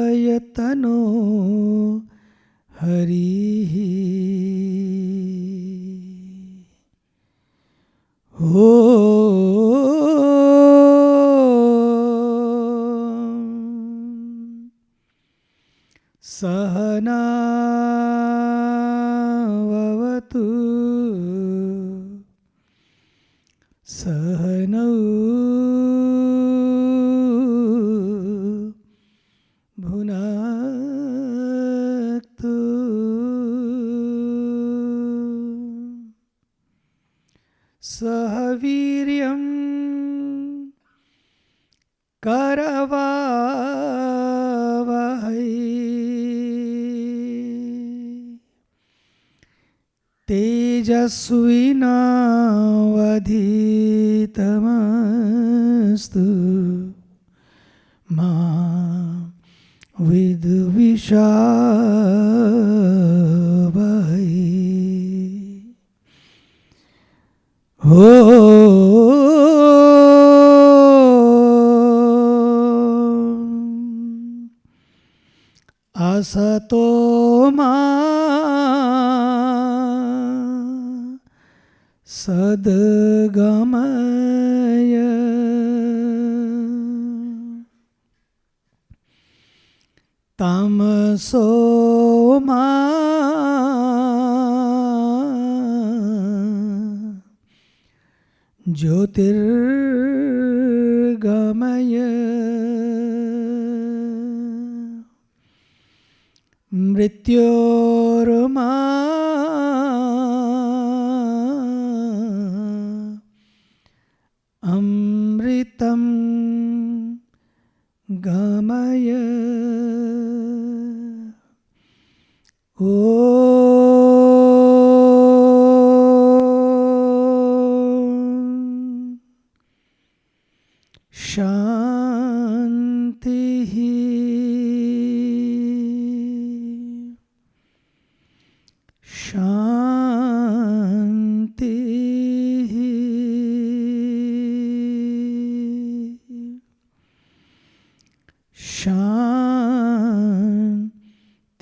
मंगलायतनो हरिः। सहना भवतु सहनौ भुनक्तु। सह वीर्यं करवावहै तेजस्विनावधीतमस्तु मा विद्विषावहै। असतो मा सद्गमय तमसो मा ज्योतिर्गमय मृत्योर्मा अमृतं गमय शान्तिः शान्तिः शान्तिः।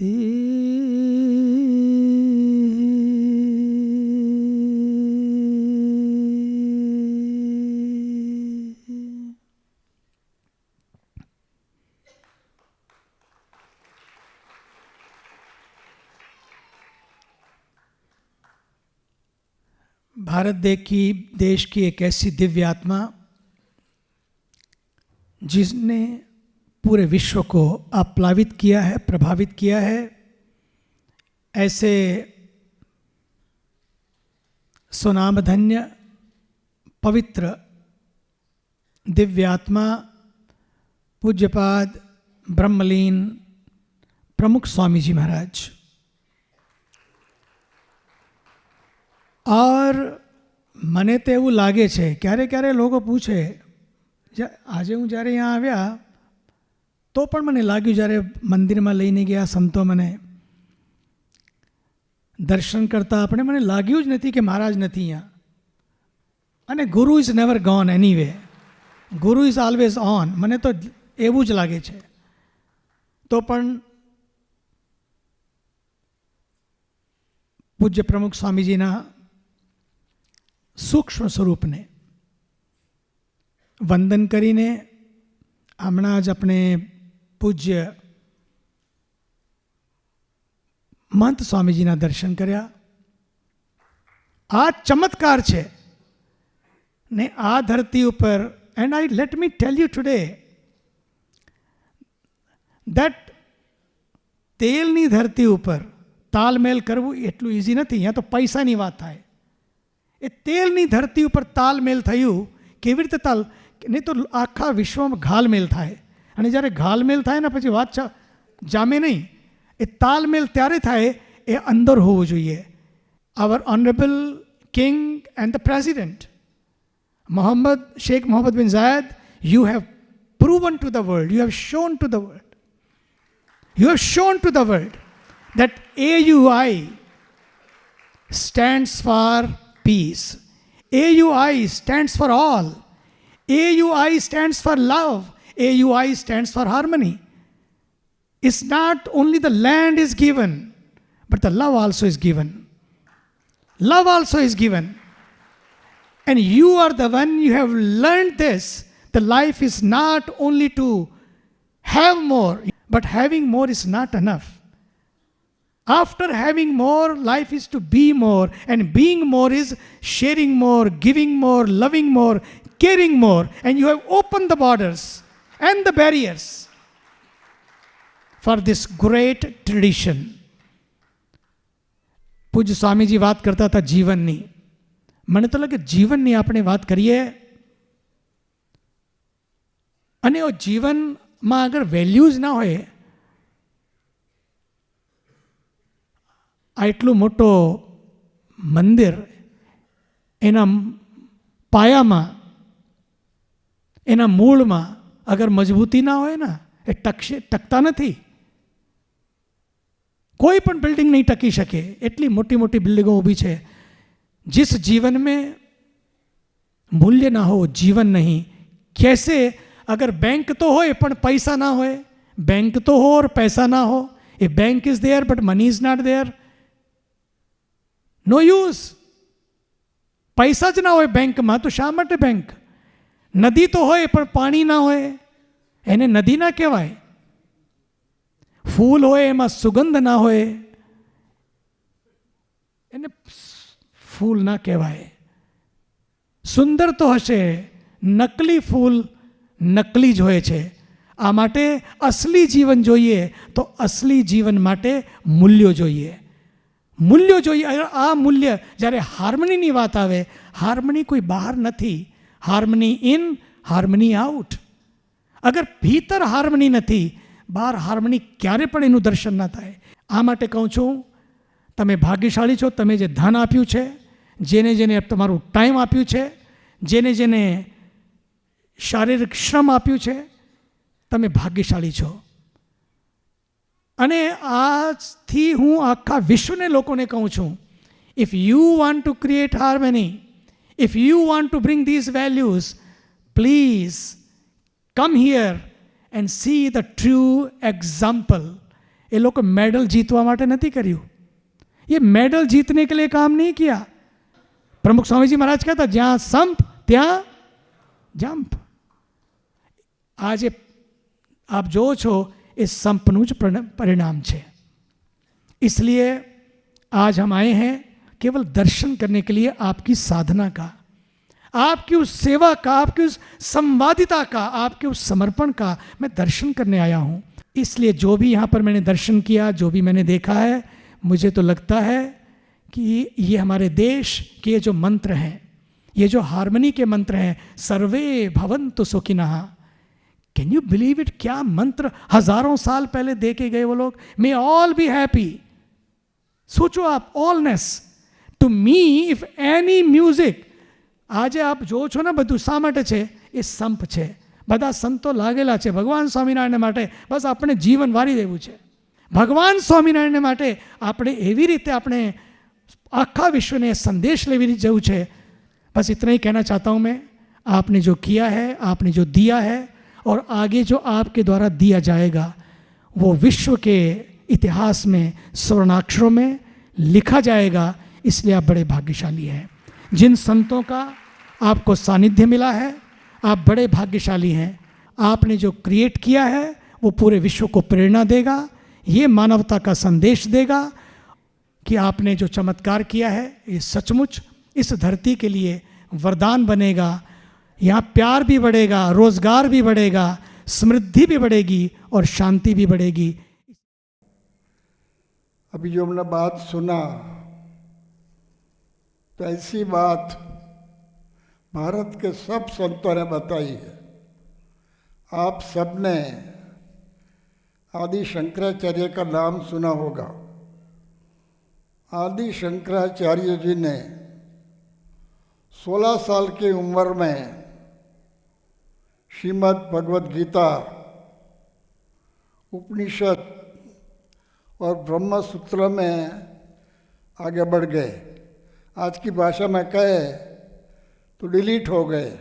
भारत देश की एक ऐसी दिव्य आत्मा जिसने पूरे विश्व को आप्लावित किया है, प्रभावित किया है, ऐसे सुनामधन्य पवित्र दिव्य आत्मा पूज्यपाद ब्रह्मलीन प्रमुख स्वामी जी महाराज। और મને તો એવું લાગે છે ક્યારે ક્યારે લોકો પૂછે, આજે હું જ્યારે અહીંયા આવ્યા તો પણ મને લાગ્યું જ્યારે મંદિરમાં લઈને ગયા સંતો મને દર્શન કરતા આપણે મને લાગ્યું જ નથી કે મહારાજ નથી અહીંયા. અને ગુરુ ઇઝ નેવર ગોન એનીવે, ગુરુ ઇઝ ઓલવેઝ ઓન. મને તો એવું જ લાગે છે. તો પણ પૂજ્ય પ્રમુખ સ્વામીજીના સૂક્ષ્મ સ્વરૂપને વંદન કરીને હમણાં જ આપણે પૂજ્ય મહંત સ્વામીજીના દર્શન કર્યા. આ ચમત્કાર છે ને આ ધરતી ઉપર. And I let me tell you today that તેલની ધરતી ઉપર તાલમેલ કરવું એટલું ઇઝી નથી. અહીંયા તો પૈસાની વાત થાય. એ તેલની ધરતી ઉપર તાલમેલ થયું. કેવી રીતે તાલ? નહીં તો આખા વિશ્વમાં ઘાલમેલ થાય. અને જ્યારે ઘાલમેલ થાય ને પછી વાત જામે નહીં. એ તાલમેલ ત્યારે થાય એ અંદર હોવું જોઈએ. our honorable king and the president Sheikh Mohammed bin Zayed, you have proven to the world, you have shown to the world, you have shown to the world that AUI stands for peace, AUI stands for all, AUI stands for love, AUI stands for harmony. It's not only the land is given, but the love also is given. Love also is given. And you are the one, you have learned this. The life is not only to have more, but having more is not enough. After having more, life is to be more. And being more is sharing more, giving more, loving more, caring more. And you have opened the borders and the barriers for this great tradition. પૂજ્ય સ્વામીજી વાત કરતા હતા જીવનની. મને તો લાગે જીવનની આપણે વાત કરીએ અને જીવનમાં અગર વેલ્યુઝ ના હોય, આ એટલું મોટો મંદિર એના પાયામાં, એના મૂળમાં અગર મજબૂતી ના હોય ને એ ટકતા નથી. कोई पण बिल्डिंग नहीं टकी सके. एटली मोटी मोटी बिल्डिंगों ऊभी है. जिस जीवन में मूल्य ना हो, जीवन नहीं. कैसे? अगर बैंक तो हो पण पैसा ना हो, बैंक तो हो और पैसा ना हो. A bank is there but money is not there, no use. पैसा ज ना हो बैंक में तो शा माटे बैंक? नदी तो हो पण पानी ना हो, एने नदी ना कहेवाय. फूल होए एમાં સુગંધ ના હોય એને ફૂલ ના કહેવાય. સુંદર તો હશે, નકલી ફૂલ નકલી જ હોય છે. આ માટે અસલી જીવન જોઈએ તો અસલી જીવન માટે મૂલ્યો જોઈએ. મૂલ્યો જોઈએ. આ મૂલ્ય, જ્યારે હાર્મનીની વાત આવે, હાર્મની કોઈ બહાર નથી. Harmony in, harmony out. અગર ભીતર હાર્મની નથી, બહાર હાર્મની ક્યારે પણ એનું દર્શન ના થાય. આ માટે કહું છું, તમે ભાગ્યશાળી છો. તમે જે ધન આપ્યું છે, જેને જેને તમારું ટાઈમ આપ્યું છે, જેને જેને શારીરિક શ્રમ આપ્યું છે, તમે ભાગ્યશાળી છો. અને આજથી હું આખા વિશ્વને લોકોને કહું છું, if you want to create harmony, if you want to bring these values, please come here and see the true example. એ લોકો મેડલ જીતવા માટે નથી કર્યું. ये मेडल जीतने के लिए काम नहीं किया. प्रमुख स्वामी जी महाराज कहता, जहां संप ત્યાં જંપ. આજે आप जो छो इस संपनु परिणाम है. इसलिए आज हम आए हैं केवल दर्शन करने के लिए, आपकी साधना का, आपकी उस सेवा का, आपकी उस संवादिता का, आपके उस समर्पण का मैं दर्शन करने आया हूँ. इसलिए जो भी यहाँ पर मैंने दर्शन किया, जो भी मैंने देखा है, मुझे तो लगता है कि ये हमारे देश के जो मंत्र हैं, ये जो हार्मनी के मंत्र हैं, सर्वे भवन्तु सुखिनः, कैन यू बिलीव इट? क्या मंत्र हजारों साल पहले दे के गए वो लोग. May all be happy. सोचो आप, allness. To me if any music, આજે આપ જો છો ને બધું શા માટે છે? એ સંપ છે. બધા સંતો લાગેલા છે ભગવાન સ્વામિનારાયણ માટે. બસ આપણે જીવન વારી દેવું છે ભગવાન સ્વામિનારાયણ માટે. આપણે એવી રીતે આપણે आखा विश्व ने संदेश लेवी जरूर है. बस इतना ही कहना चाहता हूँ मैं. आपने जो किया है, आपने जो दिया है, और आगे जो आपके द्वारा दिया जाएगा, वो विश्व के इतिहास में स्वर्णाक्षरों में लिखा जाएगा. इसलिए आप बड़े भाग्यशाली हैं. जिन संतों का आपको सानिध्य मिला है, आप बड़े भाग्यशाली हैं. आपने जो क्रिएट किया है वो पूरे विश्व को प्रेरणा देगा. ये मानवता का संदेश देगा कि आपने जो चमत्कार किया है ये सचमुच इस धरती के लिए वरदान बनेगा. यहाँ प्यार भी बढ़ेगा, रोजगार भी बढ़ेगा, समृद्धि भी बढ़ेगी और शांति भी बढ़ेगी. अभी जो हमने बात सुना, तो ऐसी बात भारत के सब संतों ने बताई है. आप सबने आदि शंकराचार्य का नाम सुना होगा. आदि शंकराचार्य जी ने 16 साल की उम्र में श्रीमद् भगवद गीता, उपनिषद और ब्रह्म सूत्र में आगे बढ़ गए. आज की भाषा में कहे तो डिलीट हो गए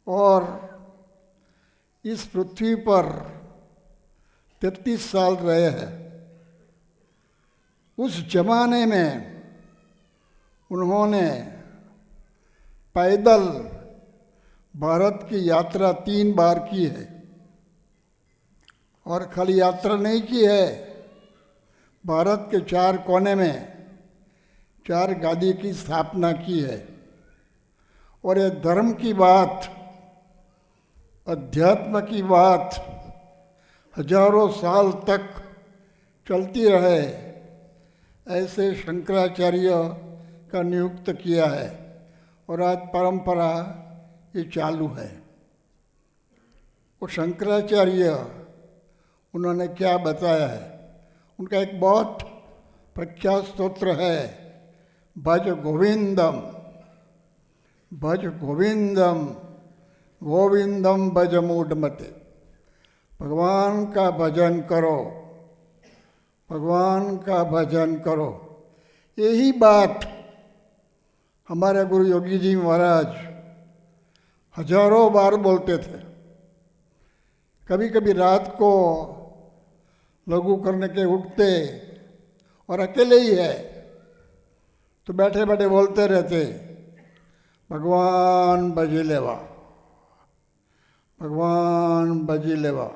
और इस पृथ्वी पर 33 साल रहे हैं. उस जमाने में उन्होंने पैदल भारत की यात्रा 3 बार की है. और खाली यात्रा नहीं की है, भारत के 4 कोने में 4 गादी की स्थापना की है. और ये धर्म की बात, अध्यात्म की बात हजारों साल तक चलती रहे, ऐसे शंकराचार्य का नियुक्त किया है. और आज परंपरा ये चालू है. वो शंकराचार्य उन्होंने क्या बताया है? उनका एक बहुत प्रख्यात स्तोत्र है, भज गोविंदम, भज गोविंदम, गोविंदम भज मूढ़मते. भगवान का भजन करो, भगवान का भजन करो. यही बात हमारे गुरु योगी जी महाराज हजारों बार बोलते थे. कभी कभी रात को लघु करने के उठते और अकेले ही है तो बैठे बैठे बोलते रहते, भगवान भजी लेवा, भगवान भजी लेवा,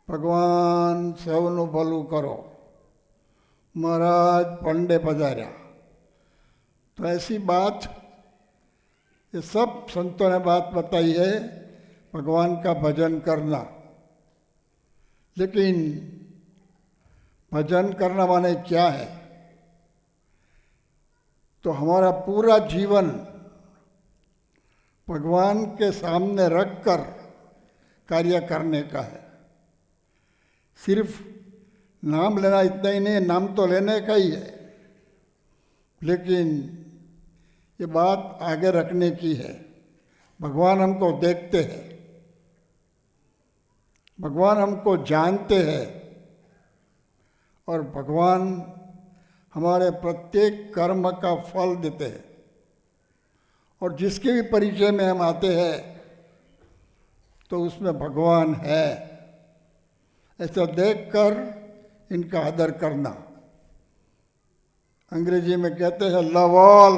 भगवान सौनु भलू करो, महाराज पंडे पधार्या. तो ऐसी बात ये सब संतों ने बात बताई है भगवान का भजन करना। लेकिन भजन करना माने क्या है? तो हमारा पूरा जीवन भगवान के सामने रखकर कार्य करने का है। सिर्फ नाम लेना इतना ही नहीं, नाम तो लेने का ही है, लेकिन ये बात आगे रखने की है। भगवान हमको देखते हैं, भगवान हमको जानते हैं और भगवान हमारे प्रत्येक कर्म का फल देते हैं। और जिसके भी परिचय में हम आते हैं तो उसमें भगवान है, ऐसा देखकर इनका आदर करना। अंग्रेजी में कहते हैं love all,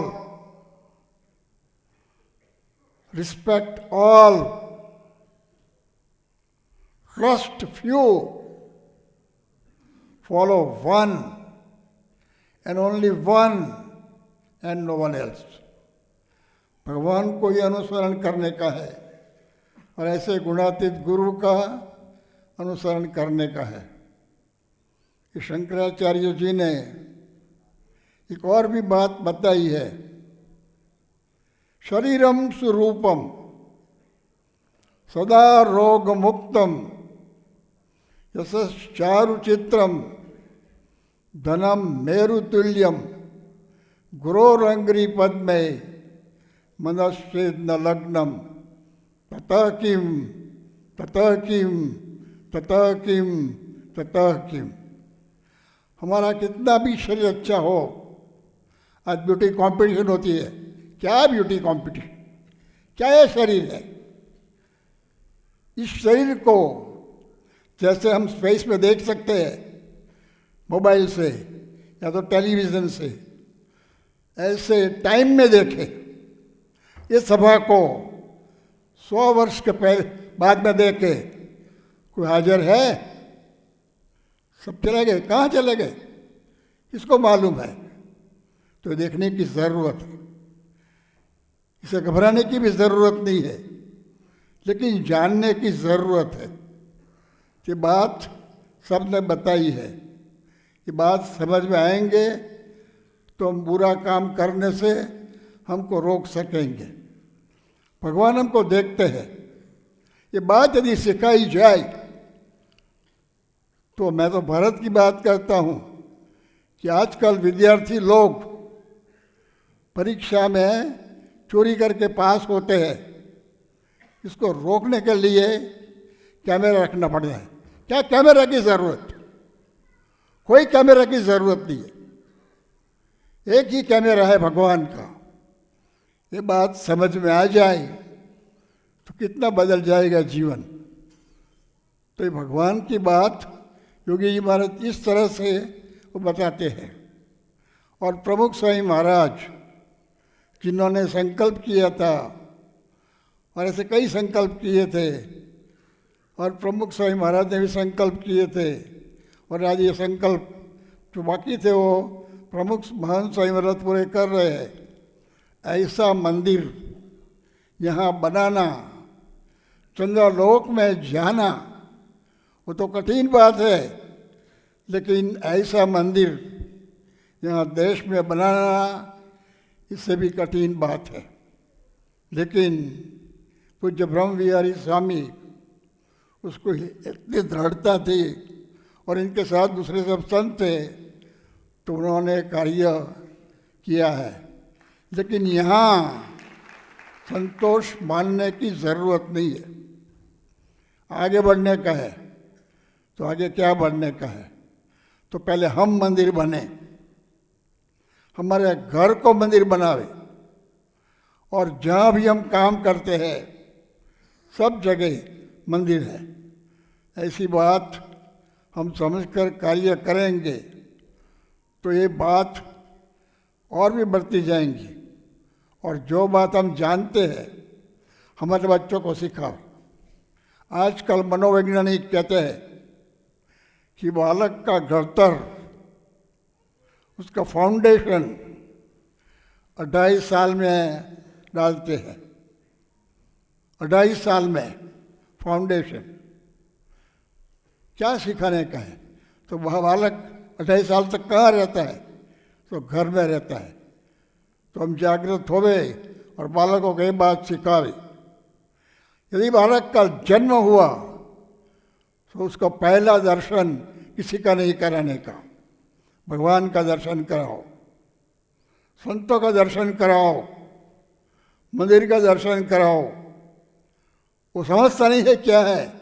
respect all, trust few, follow one and only one and no one else. भगवान को ही अनुसरण करने का है और ऐसे गुणातीत गुरु का अनुसरण करने का है। कि शंकराचार्य जी ने एक और भी बात बताई है, शरीरम स्वरूपम सदा रोग मुक्तम यशश्चारुचित्रम धनम मेरुतुल्यम गुरोरंग्री पद्मे मनश्चेद न लग्नम ततः किम ततः किम ततः किम ततः किम। हमारा कितना भी शरीर अच्छा हो, आज ब्यूटी कंपटीशन होती है, क्या ब्यूटी कंपटीशन, क्या ये शरीर है? इस शरीर को जैसे हम स्पेस में देख सकते हैं मोबाइल से या तो टेलीविज़न से, ऐसे टाइम में देखें। इस सभा को 100 वर्ष के बाद में देखे, कोई हाजिर है? सब चले गए। कहाँ चले गए किसको मालूम है? तो देखने की ज़रूरत है, इसे घबराने की भी ज़रूरत नहीं है, लेकिन जानने की ज़रूरत है। ये बात सबने बताई है, ये बात समझ में आएंगे तो हम बुरा काम करने से हमको रोक सकेंगे। भगवान हमको देखते हैं। ये बात यदि सिखाई जाए तो मैं तो भारत की बात करता हूँ कि आजकल विद्यार्थी लोग परीक्षा में चोरी करके पास होते हैं, इसको रोकने के लिए कैमरा रखना पड़ता है। क्या कैमरा की ज़रूरत? कोई कैमरा की ज़रूरत नहीं है, एक ही कैमरा है भगवान का। ये बात समझ में आ जाए तो कितना बदल जाएगा जीवन। तो ये भगवान की बात योगी जी महाराज इस तरह से वो बताते हैं। और प्रमुख स्वामी महाराज जिन्होंने संकल्प किया था, और ऐसे कई संकल्प किए थे, और प्रमुख स्वामी महाराज ने भी संकल्प किए थे, और आज ये संकल्प जो बाकी थे वो प्रमुख महान स्वामी महाराज पूरे कर रहे हैं। ऐसा मंदिर यहाँ बनाना, चंद्रलोक में जाना, वो तो कठिन बात है, लेकिन ऐसा मंदिर यहाँ देश में बनाना इससे भी कठिन बात है। लेकिन पूज्य ब्रह्म विहारी स्वामी उसको इतनी दृढ़ता थी, और इनके साथ दूसरे सब संत थे, तो उन्होंने कार्य किया है। लेकिन यहाँ संतोष मानने की ज़रूरत नहीं है, आगे बढ़ने का है। तो आगे क्या बढ़ने का है? तो पहले हम मंदिर बने, हमारे घर को मंदिर बनावे, और जहाँ भी हम काम करते हैं सब जगह मंदिर है। ऐसी बात हम समझकर कार्य करेंगे तो ये बात और भी बढ़ती जाएंगी। और जो बात हम जानते हैं हमारे बच्चों को सिखाओ। आजकल मनोवैज्ञानिक कहते हैं कि बालक का घड़तर, उसका फाउंडेशन 2.5 साल में डालते हैं। 2.5 साल में फाउंडेशन क्या सिखाने का है? तो वह बालक 2.5 साल तक कहाँ रहता है? तो घर में रहता है। तो हम जागृत होवे और बालकों को ये बात सिखावे। यदि बालक का जन्म हुआ तो उसका पहला दर्शन किसी का नहीं कराने का, भगवान का दर्शन कराओ, संतों का दर्शन कराओ, मंदिर का दर्शन कराओ। वो समझता नहीं है क्या है,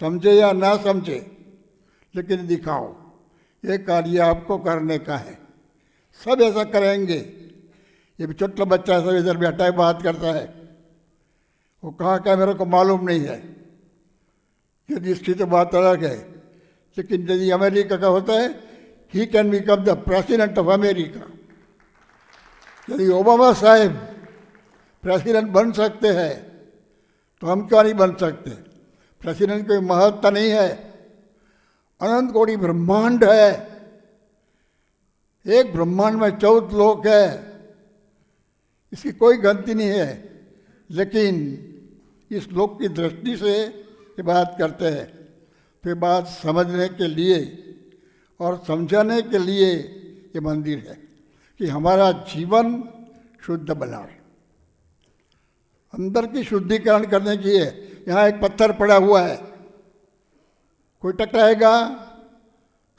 समझे या ना समझे, लेकिन दिखाओ ये कार्य आपको करने का है। सब ऐसा करेंगे। ये भी छोटा बच्चा सब इधर बैठा है, बात करता है, वो कहाँ का मेरे को मालूम नहीं है। यदि इसकी तो बात अलग है, लेकिन यदि अमेरिका का होता है, he can become the president of America. यदि ओबामा साहब प्रेसिडेंट बन सकते हैं तो हम क्यों नहीं बन सकते? प्रेसिडेंट कोई महत्ता नहीं है, अनंत कोटि ब्रह्मांड है, एक ब्रह्मांड में 14 लोक है, इसकी कोई गलती नहीं है। लेकिन इस लोक की दृष्टि से ये बात करते हैं, तो ये बात समझने के लिए और समझाने के लिए ये मंदिर है कि हमारा जीवन शुद्ध बना रहे, अंदर की शुद्धिकरण करने की है। यहाँ एक पत्थर पड़ा हुआ है, कोई टकराएगा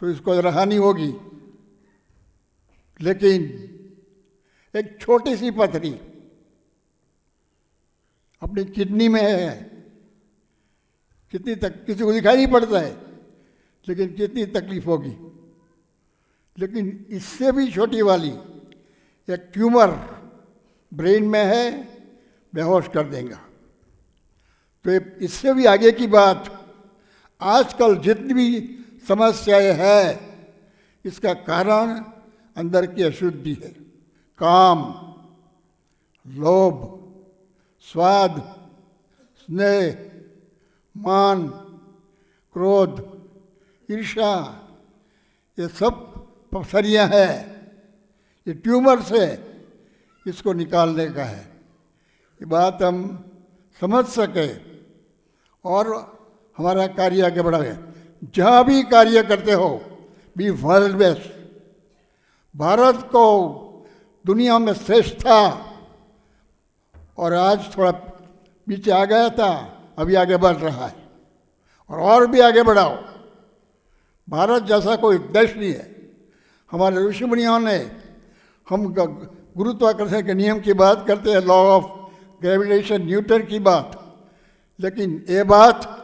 तो इसको रहानी होगी, लेकिन एक छोटी सी पथरी अपनी किडनी में है, कितनी तक किसी को दिखाई नहीं पड़ता है, लेकिन कितनी तकलीफ होगी। लेकिन इससे भी छोटी वाली एक ट्यूमर ब्रेन में है, बेहोश कर देगा। तो इससे भी आगे की बात, आजकल जितनी भी समस्याएं हैं, इसका कारण अंदर की अशुद्धि है। काम, लोभ, स्वाद, स्नेह, मान, क्रोध, ईर्ष्या, ये सब पथरियाँ हैं। ये ट्यूमर से इसको निकालने का है। ये बात हम समझ सके और हमारा कार्य आगे बढ़ाए। जहाँ भी कार्य करते हो, बी वर्ल्ड बेस्ट। भारत को दुनिया में श्रेष्ठ था और आज थोड़ा पीछे आ गया था, अभी आगे बढ़ रहा है और भी आगे बढ़ाओ। भारत जैसा कोई देश नहीं है। हमारे ऋषि मुनियों ने, हम गुरुत्वाकर्षण के नियम की बात करते हैं, लॉ ऑफ ग्रेविटेशन, न्यूटन की बात, लेकिन ये बात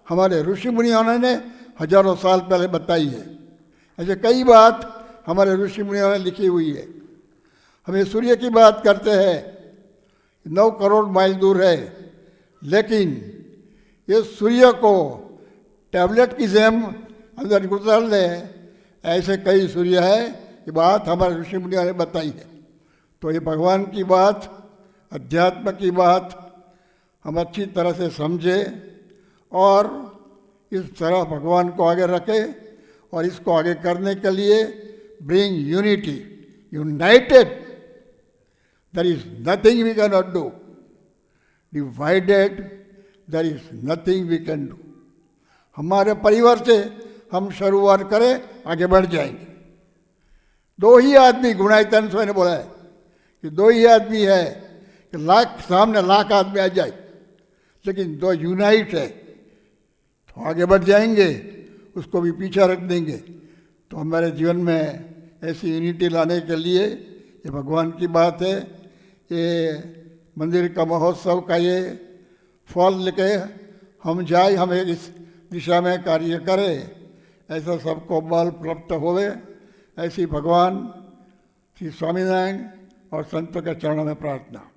हमारे ऋषि मुनियों ने हजारों साल पहले बताई है। ऐसे कई बात हमारे ऋषि मुनियों ने लिखी हुई है। हमें सूर्य की बात करते हैं, 9 करोड़ माइल दूर है, लेकिन ये सूर्य को टैबलेट की जेम अंदर गुजर ले, ऐसे कई सूर्य है। ये बात हमारे ऋषि मुनियों ने बताई है। तो ये भगवान की बात, अध्यात्म की बात हम अच्छी तरह से समझे और इस तरह भगवान को आगे रखे और इसको आगे करने के लिए bring unity, united, there is nothing we can not do, divided there is nothing we can do. हमारे परिवार से हम शुरुआत करें, आगे बढ़ जाएंगे। 2 ही आदमी, गुणायतन स्वामी ने बोला है कि 2 ही आदमी है कि सामने लाख आदमी आ जाए, लेकिन 2 यूनाइट है तो आगे बढ़ जाएंगे, उसको भी पीछे रख देंगे। तो हमारे जीवन में ऐसी यूनिटी लाने के लिए ये भगवान की बात है। ये मंदिर का महोत्सव का ये फल लेके हम जाए, हम इस दिशा में कार्य करें, ऐसा सबको बल प्राप्त होवे, ऐसी भगवान श्री स्वामीनारायण और संतों के चरणों में प्रार्थना।